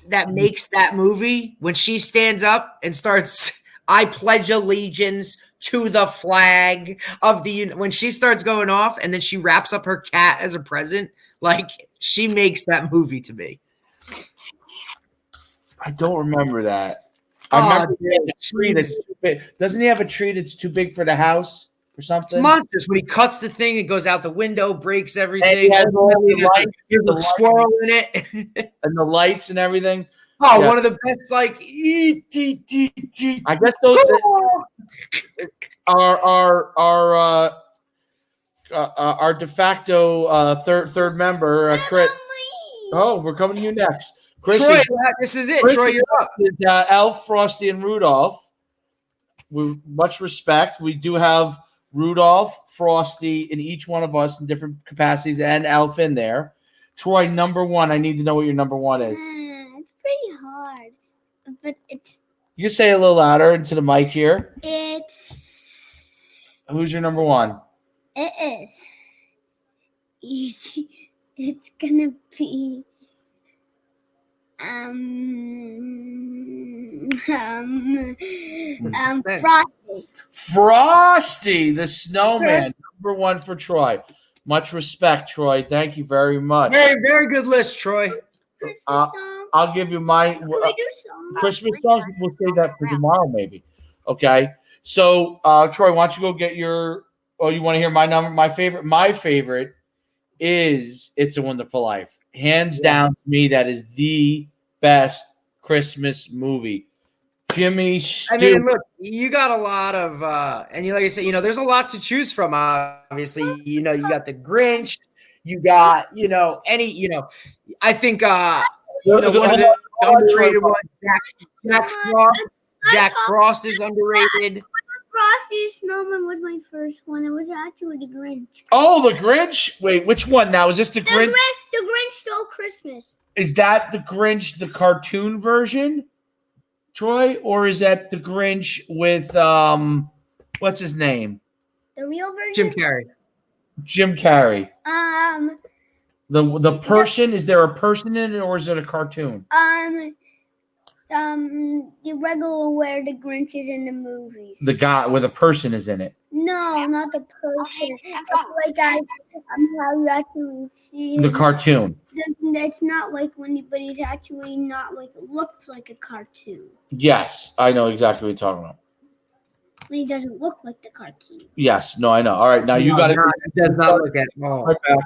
that makes that movie when she stands up and starts, I pledge allegiance to the flag of the, when she starts going off and then she wraps up her cat as a present, like she makes that movie to me. I don't remember that. I remember a tree that's too big. Doesn't he have a tree that's too big for the house or something? It's monstrous. When he cuts the thing, it goes out the window, breaks everything. And he has all the lights, there's a squirrel in it. And the lights and everything. Oh, Yeah. One of the best, like, I guess those our de facto third member, Crit. Oh, we're coming to you next. Chris Troy, this is it. Troy, you're up. Is, Elf, Frosty, and Rudolph. With much respect, we do have Rudolph, Frosty, in each one of us in different capacities, and Elf in there. Troy, number 1. I need to know what your number 1 is. It's pretty hard, but it's. You say it a little louder into the mic here. It's. Who's your number 1? It is easy. It's gonna be. Frosty. Frosty the Snowman, number 1 for Troy. Much respect, Troy. Thank you very much. Very, very good list, Troy. I'll give you my Can we do Christmas songs. We'll save that for tomorrow, maybe. Okay. So, Troy, why don't you go get your? Oh, you want to hear my number? My favorite is It's a Wonderful Life. Hands down, to me, that is the best Christmas movie. Jimmy Stewart. I mean, look, you got a lot of, and like I said, there's a lot to choose from. Obviously, you got the Grinch, you got, I think, one of the underrated ones, Jack Frost is underrated. Frosty Snowman was my first one. It was actually the Grinch. Oh, the Grinch? Wait, which one now? Is this the Grinch? The Grinch Stole Christmas. Is that the Grinch, the cartoon version, Troy? Or is that the Grinch with, what's his name? The real version? Jim Carrey. Jim Carrey. The person, is there a person in it or is it a cartoon? The regular where the Grinch is in the movies. The guy where the person is in it. No, not the person. It's like how you actually see the cartoon. It's not like but he's actually not like it looks like a cartoon. Yes, I know exactly what you're talking about. He doesn't look like the cartoon. Yes, no, I know. All right, now you got it. It does not look at all. Right back.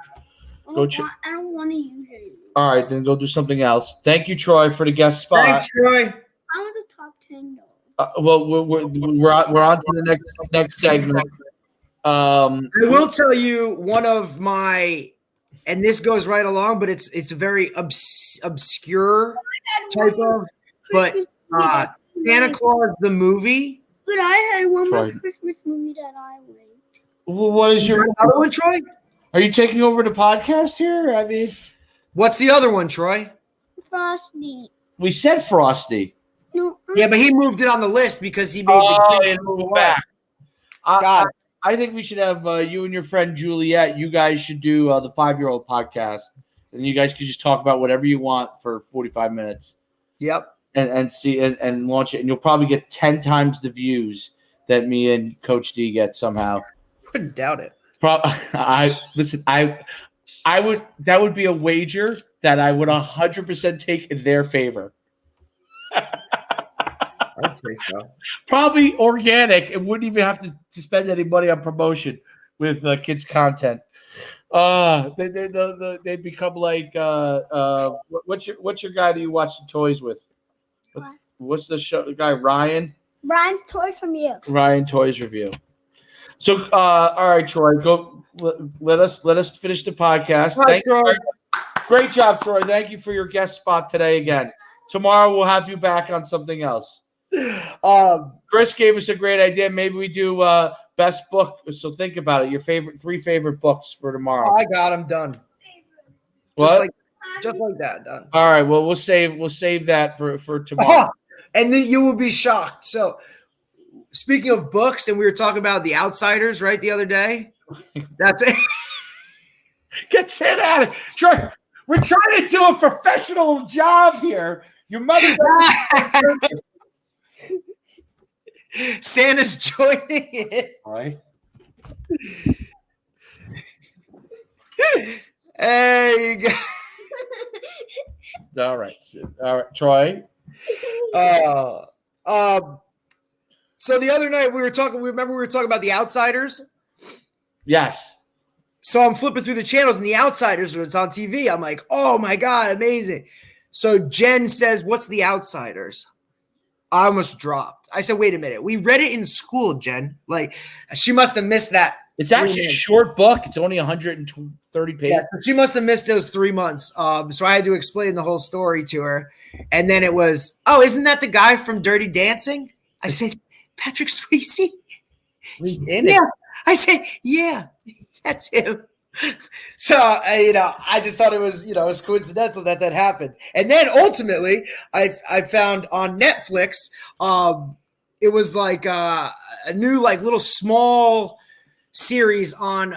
I don't want to use it anymore. All right, then go do something else. Thank you, Troy, for the guest spot. Thanks, Troy. I want the top 10 well, we're on to the next segment. I will tell you one of my, and this goes right along, but it's a very obscure type of, but Santa Claus the movie. But I had one more Christmas movie that I liked. Well, what is your other one, Troy? Are you taking over the podcast here? I mean, what's the other one, Troy? Frosty. We said Frosty. No. Yeah, but he moved it on the list because he made the move back. I think we should have you and your friend Juliet. You guys should do the 5-year-old podcast, and you guys could just talk about whatever you want for 45 minutes. Yep. And see and launch it, and you'll probably get 10 times the views that me and Coach D get somehow. Wouldn't doubt it. I would. That would be a wager that I would 100% take in their favor. I'd say so. Probably organic. It wouldn't even have to spend any money on promotion with kids' content. They'd become like what's your guy that you watch the toys with? What's the show? The guy Ryan. Ryan's Toys from You. Ryan Toys Review. So, all right, Troy, go. Let us finish the podcast. Thank you. Great job, Troy. Thank you for your guest spot today again. Tomorrow we'll have you back on something else. Chris gave us a great idea. Maybe we do best book. So think about it. Your three favorite books for tomorrow. I got them done. What? Just like that, done. All right. Well, we'll save that for tomorrow. And then you will be shocked. So, speaking of books, and we were talking about The Outsiders, right, the other day. That's it. Get Santa out of it. Troy, we're trying to do a professional job here. Your mother. Santa's joining it. All right. Hey, you go. All right, Troy. So the other night we were talking about The Outsiders. Yes. So I'm flipping through the channels and The Outsiders was on TV. I'm like, oh my God, amazing. So Jen says, what's The Outsiders? I almost dropped. I said, wait a minute. We read it in school, Jen. Like, she must have missed that. It's actually a short book. It's only 130 pages. Yeah, she must have missed those 3 months. So I had to explain the whole story to her. And then it was, oh, isn't that the guy from Dirty Dancing? I said, Patrick Swayze? He's in it. I said, yeah, that's him. So, I just thought it was, it was coincidental that happened. And then ultimately, I found on Netflix, it was like a new, like, little small series on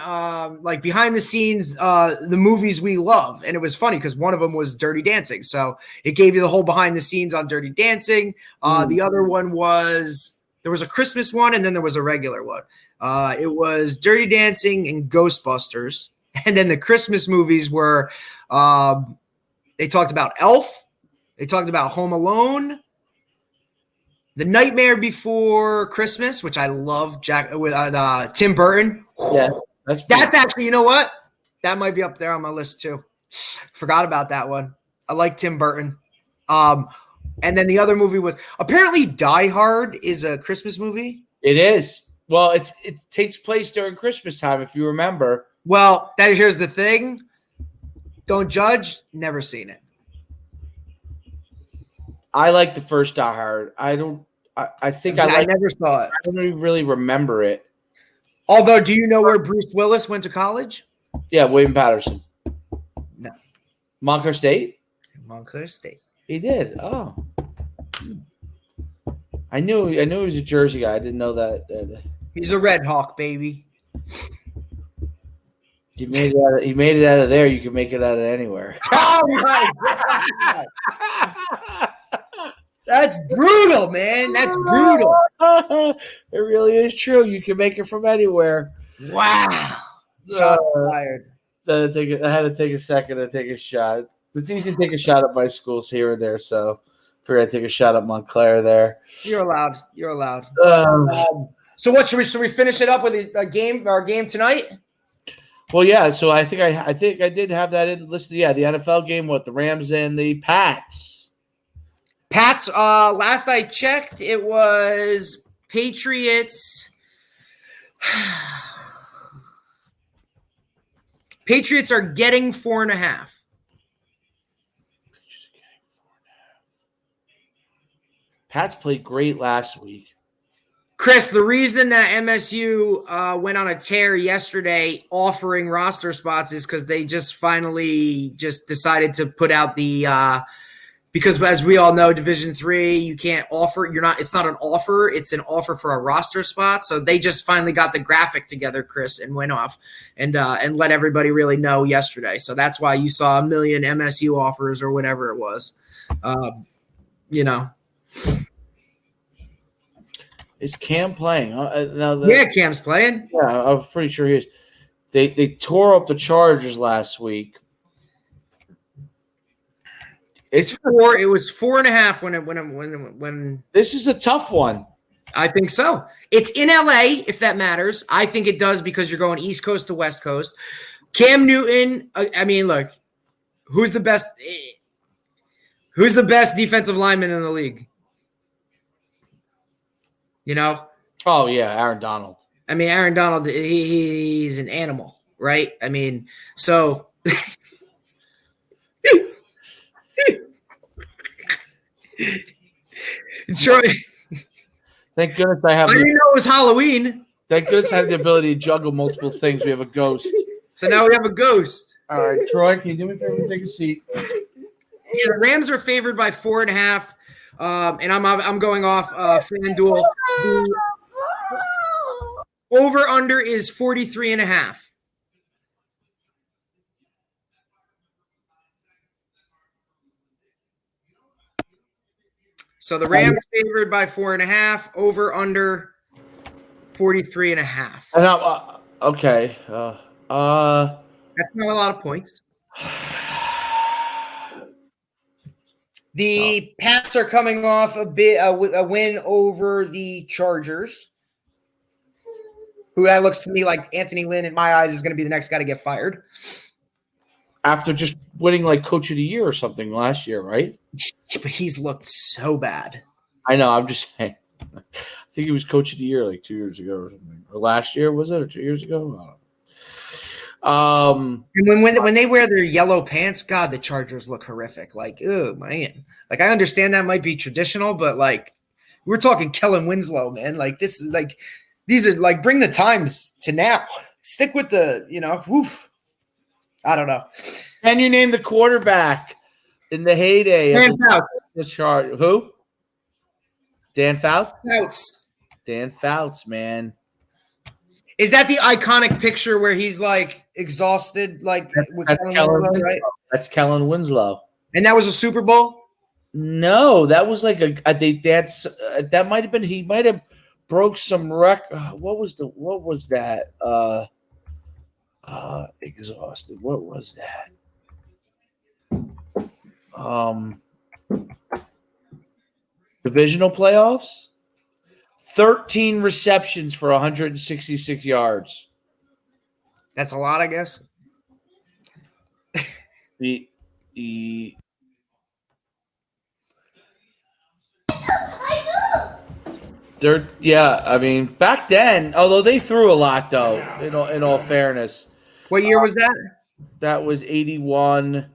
like behind the scenes, the movies we love. And it was funny because one of them was Dirty Dancing. So it gave you the whole behind the scenes on Dirty Dancing. The other one was, there was a Christmas one and then there was a regular one. It was Dirty Dancing and Ghostbusters. And then the Christmas movies were, they talked about Elf. They talked about Home Alone. The Nightmare Before Christmas, which I love, with Tim Burton. Yeah, that's actually, you know what? That might be up there on my list too. Forgot about that one. I like Tim Burton. And then the other movie was apparently Die Hard is a Christmas movie. It is. Well, it takes place during Christmas time, if you remember. Well, here's the thing. Don't judge. Never seen it. I like the first Die Hard. I think I never saw it. I don't even really remember it. Although, do you know where Bruce Willis went to college? Yeah, William Patterson. No. Montclair State? Montclair State. He did. Oh. I knew he was a Jersey guy. I didn't know that. He's a Red Hawk, baby. He made it out of there. You can make it out of anywhere. Oh my God. That's brutal, man. That's brutal. It really is true. You can make it from anywhere. Wow. Shot fired. I had to take a second to take a shot. It's easy to take a shot at my schools here and there, so I figured I'd take a shot at Montclair there. You're allowed. So what should we finish it up with our game tonight? Well, yeah. So I think I did have that in listed. Yeah, the NFL game with the Rams and the Pats. Pats. Last I checked, it was Patriots. Patriots are getting 4.5. Pats played great last week. Chris, the reason that MSU went on a tear yesterday offering roster spots is because they just finally decided to put out the because as we all know, Division III, you can't offer. It's not an offer. It's an offer for a roster spot. So they just finally got the graphic together, Chris, and went off and let everybody really know yesterday. So that's why you saw 1 million MSU offers or whatever it was. Is Cam playing? Cam's playing. Yeah, I'm pretty sure he is. They tore up the Chargers last week. It was 4.5 when. This is a tough one. I think so. It's in LA, if that matters. I think it does because you're going East Coast to West Coast. Cam Newton. I mean, look, who's the best defensive lineman in the league? Oh yeah, Aaron Donald. I mean, Aaron Donald. He's an animal, right? I mean, so. Troy, thank goodness I have. I didn't know it was Halloween. Thank goodness I have the ability to juggle multiple things. We have a ghost. So now we have a ghost. All right, Troy, can you do me a favor? Take a seat. Yeah, the Rams are favored by 4.5, and I'm going off FanDuel. The over under is 43.5. So the Rams favored by 4.5, over under 43.5. Okay. That's not a lot of points. The Pats are coming off a win over the Chargers, who that looks to me like Anthony Lynn in my eyes is going to be the next guy to get fired. After just winning like Coach of the Year or something last year, right? But he's looked so bad. I know. I'm just saying. I think he was Coach of the Year like 2 years ago or something. Or last year, was it? Or 2 years ago? I don't know. And when they wear their yellow pants, God, the Chargers look horrific. Like, oh, man. Like, I understand that might be traditional, but, like, we're talking Kellen Winslow, man. Like, this is, like, these are, like, bring the times to now. Stick with the, woof. I don't know. Can you name the quarterback in the heyday of the chart? Who? Dan Fouts? Dan Fouts, man. Is that the iconic picture where he's like exhausted, like that's Kellen Winslow, right? That's Kellen Winslow. And that was a Super Bowl? No, that was like that might have been, he might have broke some record. What was that? Exhausted. What was that? Divisional playoffs. 13 receptions for 166 yards. That's a lot, I guess. The I mean, back then, although they threw a lot, though, in all fairness. What year was that? That was 81.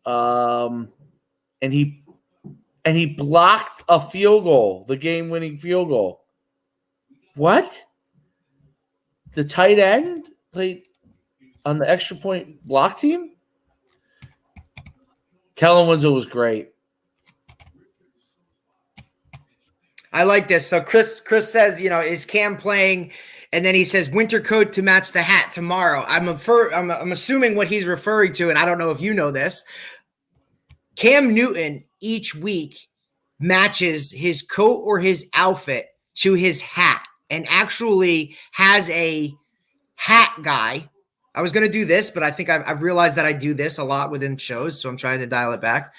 And he blocked a field goal, the game-winning field goal. What? The tight end played on the extra point block team? Kellen Winslow was great. I like this. So Chris says, is Cam playing? And then he says winter coat to match the hat tomorrow. I'm assuming what he's referring to, and I don't know if you know this. Cam Newton each week matches his coat or his outfit to his hat and actually has a hat guy. I was going to do this, but I think I've realized that I do this a lot within shows, so I'm trying to dial it back.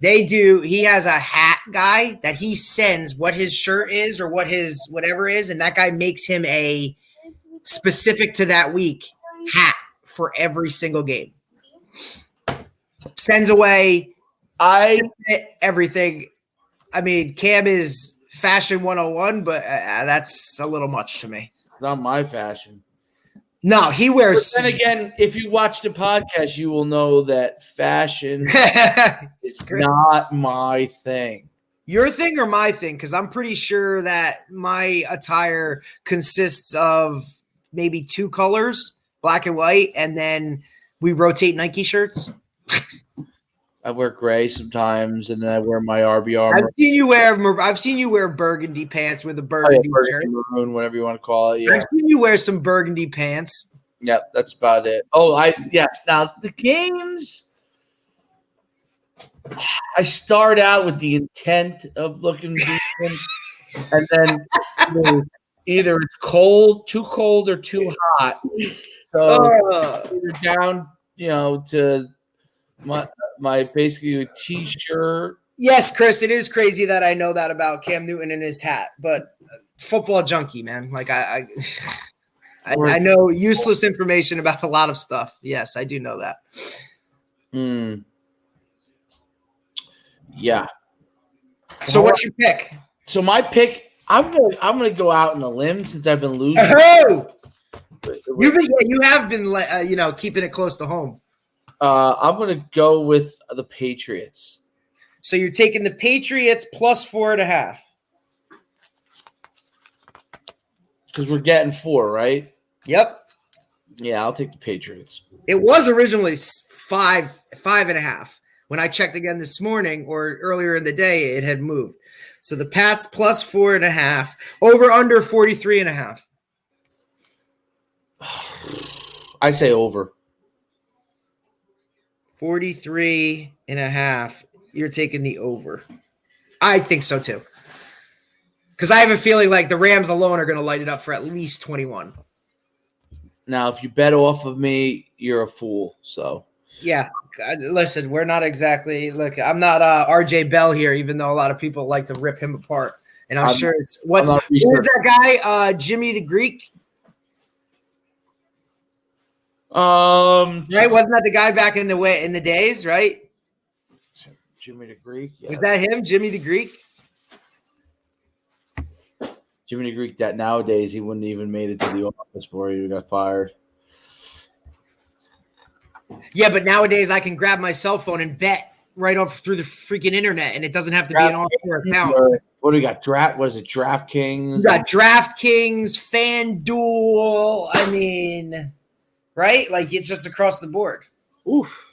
He has a hat guy that he sends what his shirt is or what his whatever is, and that guy makes him a specific to that week hat for every single game. Sends away everything. I mean, Cam is fashion 101, but that's a little much to me. Not my fashion. No, he wears. But then again, if you watch the podcast, you will know that fashion is not my thing. Your thing or my thing? Because I'm pretty sure that my attire consists of maybe 2 colors, black and white, and then we rotate Nike shirts. I wear gray sometimes, and then I wear my RB armor. I've seen you wear burgundy pants with a burgundy shirt, maroon, whatever you want to call it. Yeah, I've seen you wear some burgundy pants. Yeah, that's about it. Yes. Now the games, I start out with the intent of looking decent, and then either it's too cold or too hot. So either down, to my basically a t-shirt. Yes, Chris, it is crazy that I know that about Cam Newton and his hat, but football junkie, man. Like I know useless information about a lot of stuff. Yes, I do know that. Yeah. So what's your pick? So my pick, I'm gonna go out on a limb since I've been losing. Oh! You have been keeping it close to home. I'm going to go with the Patriots. So you're taking the Patriots plus 4.5. Because we're getting 4, right? Yep. Yeah, I'll take the Patriots. It was originally 5.5. When I checked again this morning or earlier in the day, it had moved. So the Pats plus 4.5. Over under 43.5. I say over. 43.5. You're taking the over. I think so too. Because I have a feeling like the Rams alone are going to light it up for at least 21. Now, if you bet off of me, you're a fool. So yeah, listen, we're not exactly. Look, I'm not RJ Bell here, even though a lot of people like to rip him apart. And I'm sure it's who's that guy? Jimmy the Greek. Right? Wasn't that the guy back in the days, right? Jimmy the Greek. Yeah. Was that him, Jimmy the Greek? Jimmy the Greek. That nowadays he wouldn't even made it to the office before he got fired. Yeah, but nowadays I can grab my cell phone and bet right off through the freaking internet, and it doesn't have to be an offshore account. What do we got? What is it? DraftKings. We got DraftKings, FanDuel. I mean. Right? Like, it's just across the board. Oof.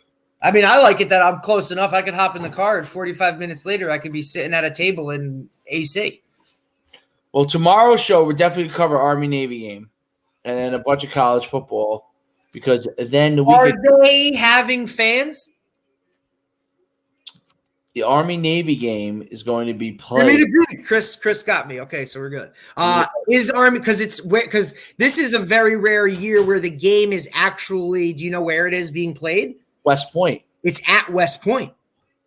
I mean, I like it that I'm close enough. I could hop in the car, and 45 minutes later, I could be sitting at a table in AC. Well, tomorrow's show, we're definitely going to cover Army-Navy game and then a bunch of college football because then Are they having fans? The Army-Navy game is going to be played. Chris got me. Okay, so we're good. Is Army because this is a very rare year where the game is actually. Do you know where it is being played? West Point. It's at West Point.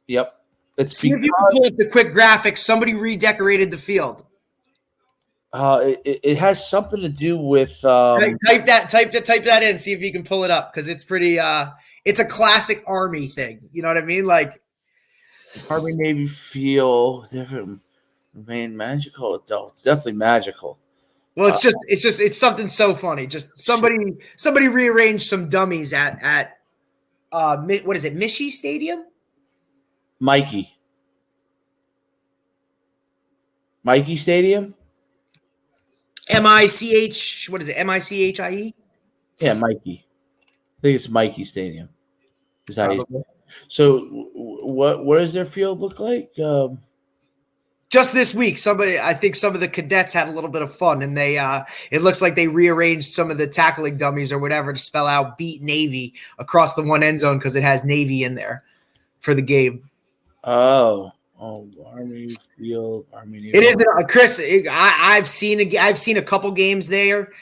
Yep. See if you can pull up the quick graphics. Somebody redecorated the field. It has something to do with type that in. See if you can pull it up because it's pretty. it's a classic Army thing. You know what I mean? Like Army Navy feel different, remain magical. It's definitely magical. Well, it's something so funny. Just somebody rearranged some dummies at what is it, Michie Stadium? Mikey Stadium. MICH. What is it? MICHIE? Yeah, Mikey. I think it's Mikey Stadium. Is how you say it. So, what does their field look like? Just this week, I think some of the cadets had a little bit of fun, and it looks like they rearranged some of the tackling dummies or whatever to spell out "Beat Navy" across the one end zone because it has Navy in there for the game. Oh, Army Field, Army Navy. It is, Chris. I've seen a couple games there.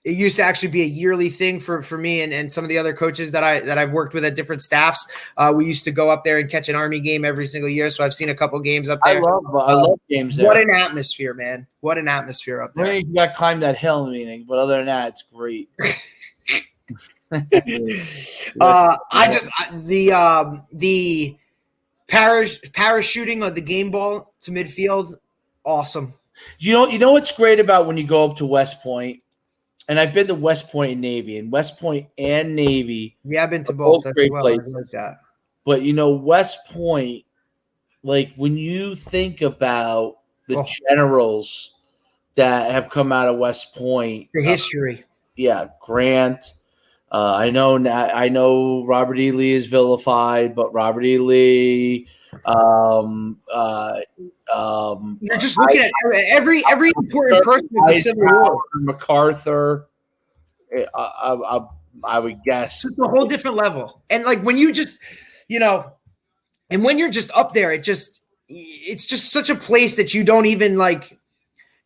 It used to actually be a yearly thing for me and some of the other coaches that I've worked with at different staffs. We used to go up there and catch an Army game every single year. So I've seen a couple games up there. I love games there. What an atmosphere, man! What an atmosphere up there. You got to climb that hill in the meeting, but other than that, it's great. The parachuting of the game ball to midfield, awesome. You know what's great about when you go up to West Point, and I've been to West Point and Navy, and West Point and Navy. Yeah, I've been to both. Great places. Like that. But West Point, like when you think about the generals that have come out of West Point, the history. Grant. I know Robert E. Lee is vilified, but Robert E. Lee. You're just looking at every important person of the Civil War. MacArthur. I would guess it's a whole different level. And like when you just, and when you're just up there, it's just such a place that you don't even like.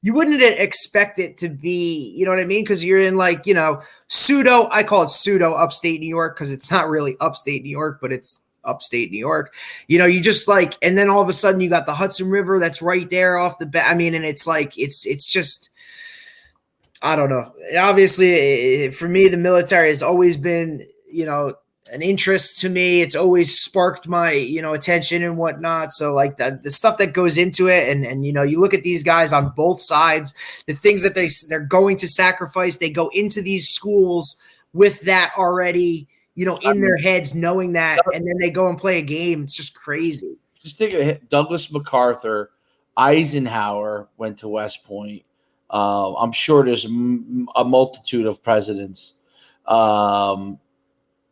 You wouldn't expect it to be, you know what I mean? Because you're in like, pseudo, I call it pseudo upstate New York because it's not really upstate New York, but it's upstate New York. You just like, and then all of a sudden you got the Hudson River that's right there off the bat. I mean, and it's like, it's just, I don't know. Obviously, for me, the military has always been, an interest to me. It's always sparked my, attention and whatnot. So like the stuff that goes into it and, you look at these guys on both sides, the things that they're going to sacrifice, they go into these schools with that already, in their heads, knowing that, and then they go and play a game. It's just crazy. Just think of Douglas MacArthur, Eisenhower went to West Point. I'm sure there's a multitude of presidents.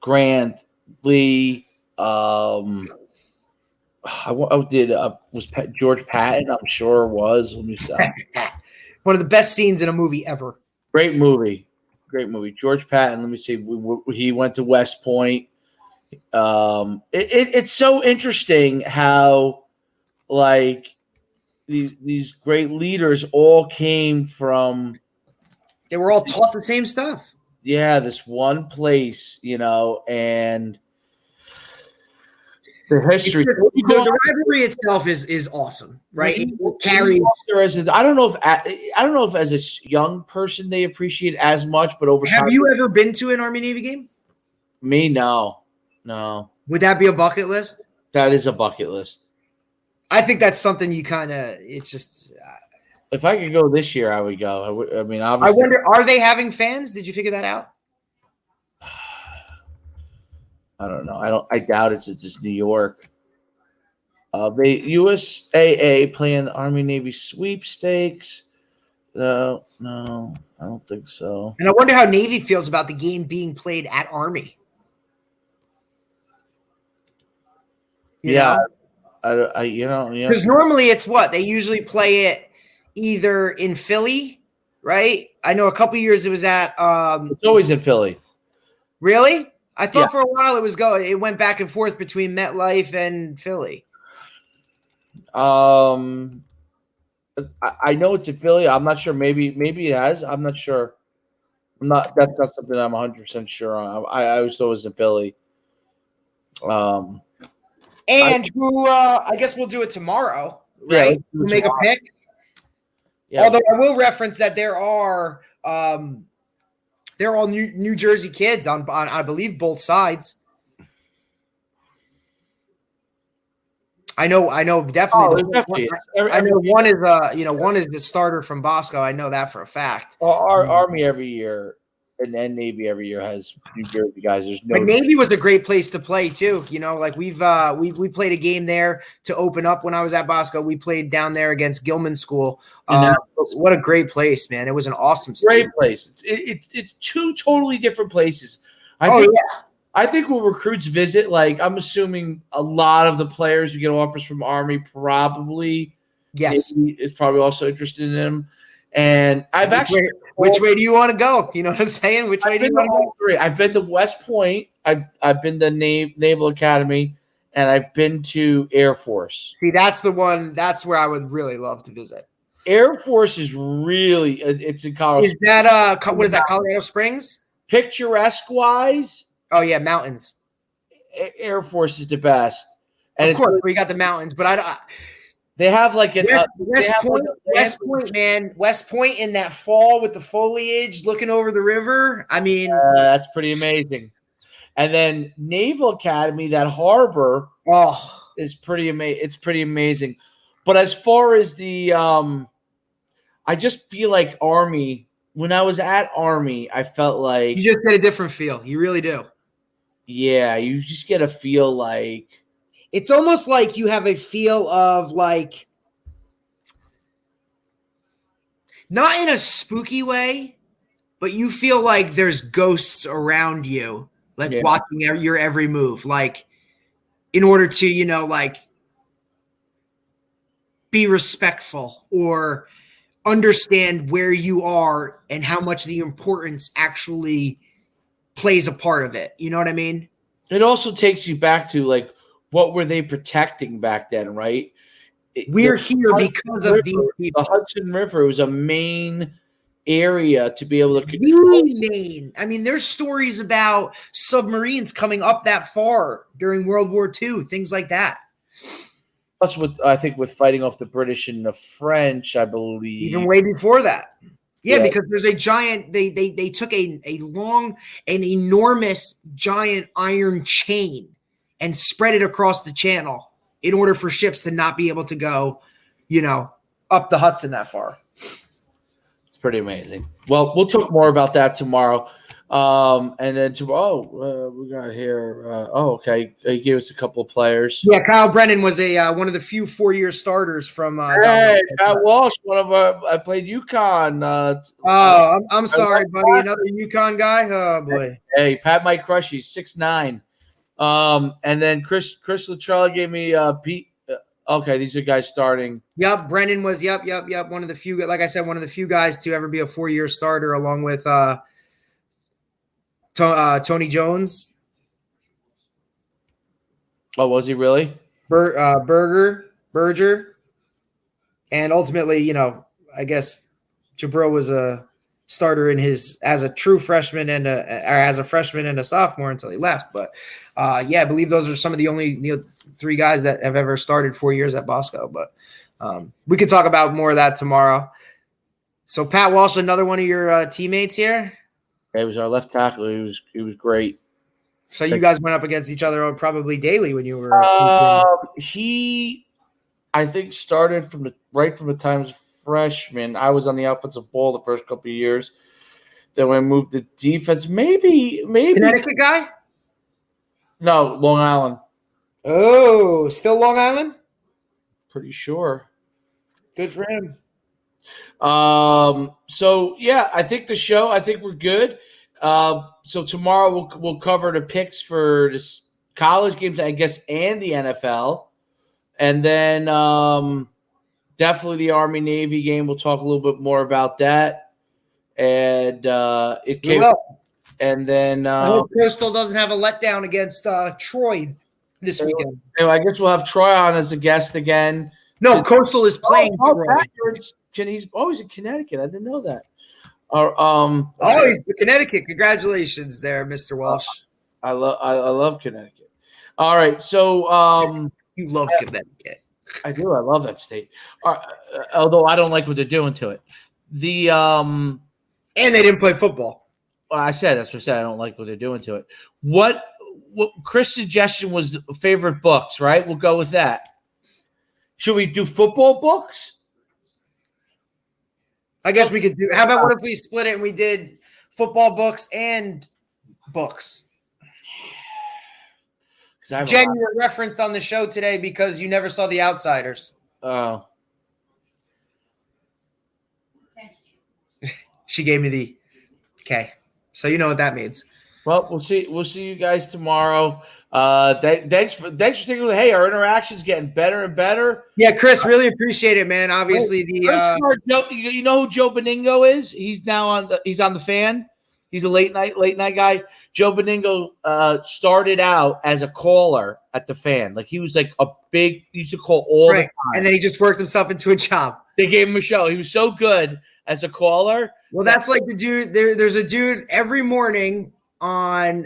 Grant, Lee, was George Patton? I'm sure was. Let me see. One of the best scenes in a movie ever. Great movie. George Patton. Let me see. He went to West Point. It's so interesting how, like, these great leaders all came from. They were all taught the same stuff. Yeah, this one place, and the history. The rivalry itself is awesome, right? It carries. I don't know if as a young person they appreciate it as much, but over time. Have you ever been to an Army Navy game? Me, no. Would that be a bucket list? That is a bucket list. I think that's something you kind of. It's just. If I could go this year, I would go. I mean, obviously. I wonder, are they having fans? Did you figure that out? I don't know. I doubt it's just New York. They USAA playing the Army Navy sweepstakes. No, I don't think so. And I wonder how Navy feels about the game being played at Army. Because normally it's what they usually play it either in Philly, right? I know a couple years it was at. It's always in Philly. Really? I thought for a while it went back and forth between MetLife and Philly. I know it's in Philly. I'm not sure. Maybe it has. I'm not sure. That's not something I'm 100% sure on. I was always in Philly. I guess we'll do it tomorrow, right? We'll make a pick. Yeah. Although I will reference that there they're all New Jersey kids on I believe both sides. I know definitely. Definitely is. I know one is one is the starter from Bosco. I know that for a fact. Our Army every year and Navy every year has New Jersey guys. There's no. But Navy was a great place to play too. Like we played a game there to open up when I was at Bosco. We played down there against Gilman School. What a great place, man! It was an awesome great place. It's two totally different places. I think when recruits visit, like I'm assuming a lot of the players who get offers from Army probably is probably also interested in them. And which way do you want to go? You know what I'm saying? Which way do you want to go? Three. I've been to West Point. I've been to Naval Academy, and I've been to Air Force. See, that's the one. That's where I would really love to visit. Air Force is really it's in Colorado. Is that what is that? Colorado Springs? Picturesque wise. Oh yeah, mountains. Air Force is the best, and of course we got the mountains, but they have like an West Point, man. West Point in that fall with the foliage, looking over the river. I mean, that's pretty amazing. And then Naval Academy, that harbor, is pretty amazing. It's pretty amazing. But as far as the, I just feel like Army. When I was at Army, I felt like you just get a different feel. You really do. Yeah, you just get a feel like it's almost like you have a feel of like not in a spooky way, but you feel like there's ghosts around you, like watching your every move, like in order to, like be respectful or understand where you are and how much the importance actually plays a part of it. You know what I mean? It also takes you back to like, what were they protecting back then, right? We're here because of these people. The Hudson River was a main area to be able to control. Main. I mean, there's stories about submarines coming up that far during World War II, things like that. That's what I think with fighting off the British and the French, I believe. Even way before that. Yeah, because there's a giant, they took an enormous giant iron chain and spread it across the channel in order for ships to not be able to go, up the Hudson that far. It's pretty amazing. Well, we'll talk more about that tomorrow. And then tomorrow, we got here. Okay. He gave us a couple of players. Yeah, Kyle Brennan was one of the few 4-year starters from. Hey, Pat Walsh, one of our. I played UConn. I'm sorry, buddy. Another UConn guy. Oh boy. Hey, Pat might crush. He's 6'9". And then Chris Latrella gave me Pete. Okay, these are guys starting. Yep, Brennan was. Yep. One of the few. Like I said, one of the few guys to ever be a 4-year starter, along with. Tony Jones. Oh, was he really? Berger, and ultimately, I guess Jabril was a starter as a true freshman and as a freshman and a sophomore until he left. But I believe those are some of the only 3 guys that have ever started 4 years at Bosco. But we could talk about more of that tomorrow. So Pat Walsh, another one of your teammates here. He was our left tackle. He was great. So you guys went up against each other probably daily when you were. He, I think, started from the time as a freshman. I was on the offensive ball the first couple of years. Then when I moved to defense, maybe Connecticut guy. No, Long Island. Oh, still Long Island? Pretty sure. Good for him. So yeah, I think we're good. So tomorrow we'll cover the picks for this college games, I guess, and the NFL. And then definitely the Army Navy game. We'll talk a little bit more about that. And it came and then I hope Coastal doesn't have a letdown against Troy this weekend. I guess we'll have Troy on as a guest again. No, Coastal is playing Troy. He's in Connecticut. I didn't know that. He's in Connecticut. Congratulations there, Mr. Walsh. I love Connecticut. All right, so you love Connecticut. I do. I love that state. Although I don't like what they're doing to it. And they didn't play football. I said that's what I said. I don't like what they're doing to it. What Chris' suggestion was favorite books, right? We'll go with that. Should we do football books? I guess we could do. How about what if we split it and we did football books and books? Jen, you were referenced on the show today because you never saw The Outsiders. Oh. She gave me the K. So you know what that means. Well, we'll see. We'll see you guys tomorrow. Thanks for sticking with. Hey, our interaction's getting better and better. Yeah, Chris, really appreciate it, man. Obviously, you know who Joe Beningo is? He's now on the Fan. He's a late night guy. Joe Beningo started out as a caller at the Fan. Like he was like a big. He used to call all the time, and then he just worked himself into a job. They gave him a show. He was so good as a caller. Well, that's like the dude. There's a dude every morning on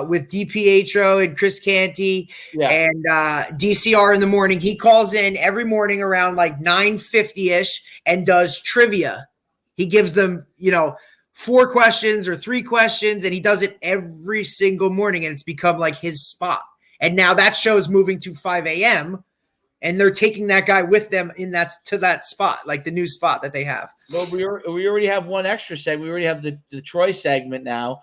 with DiPietro and Chris Canty and DCR in the morning. He calls in every morning around like 9:50ish and does trivia. He gives them, 4 questions or 3 questions, and he does it every single morning, and it's become like his spot. And now that show is moving to 5 a.m. and they're taking that guy with them to that spot, like the new spot that they have. Well, we already have one extra segment. We already have the Troy segment now,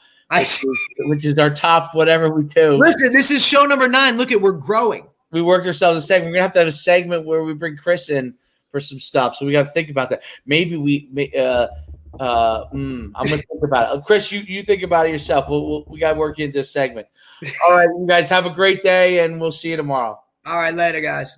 which is our top whatever we do. Listen, this is show number 9. Look, we're growing. We worked ourselves a segment. We're gonna have a segment where we bring Chris in for some stuff. So we got to think about that. Maybe I'm gonna think about it. Chris, you think about it yourself. We got to work into this segment. All right, you guys have a great day, and we'll see you tomorrow. All right, later, guys.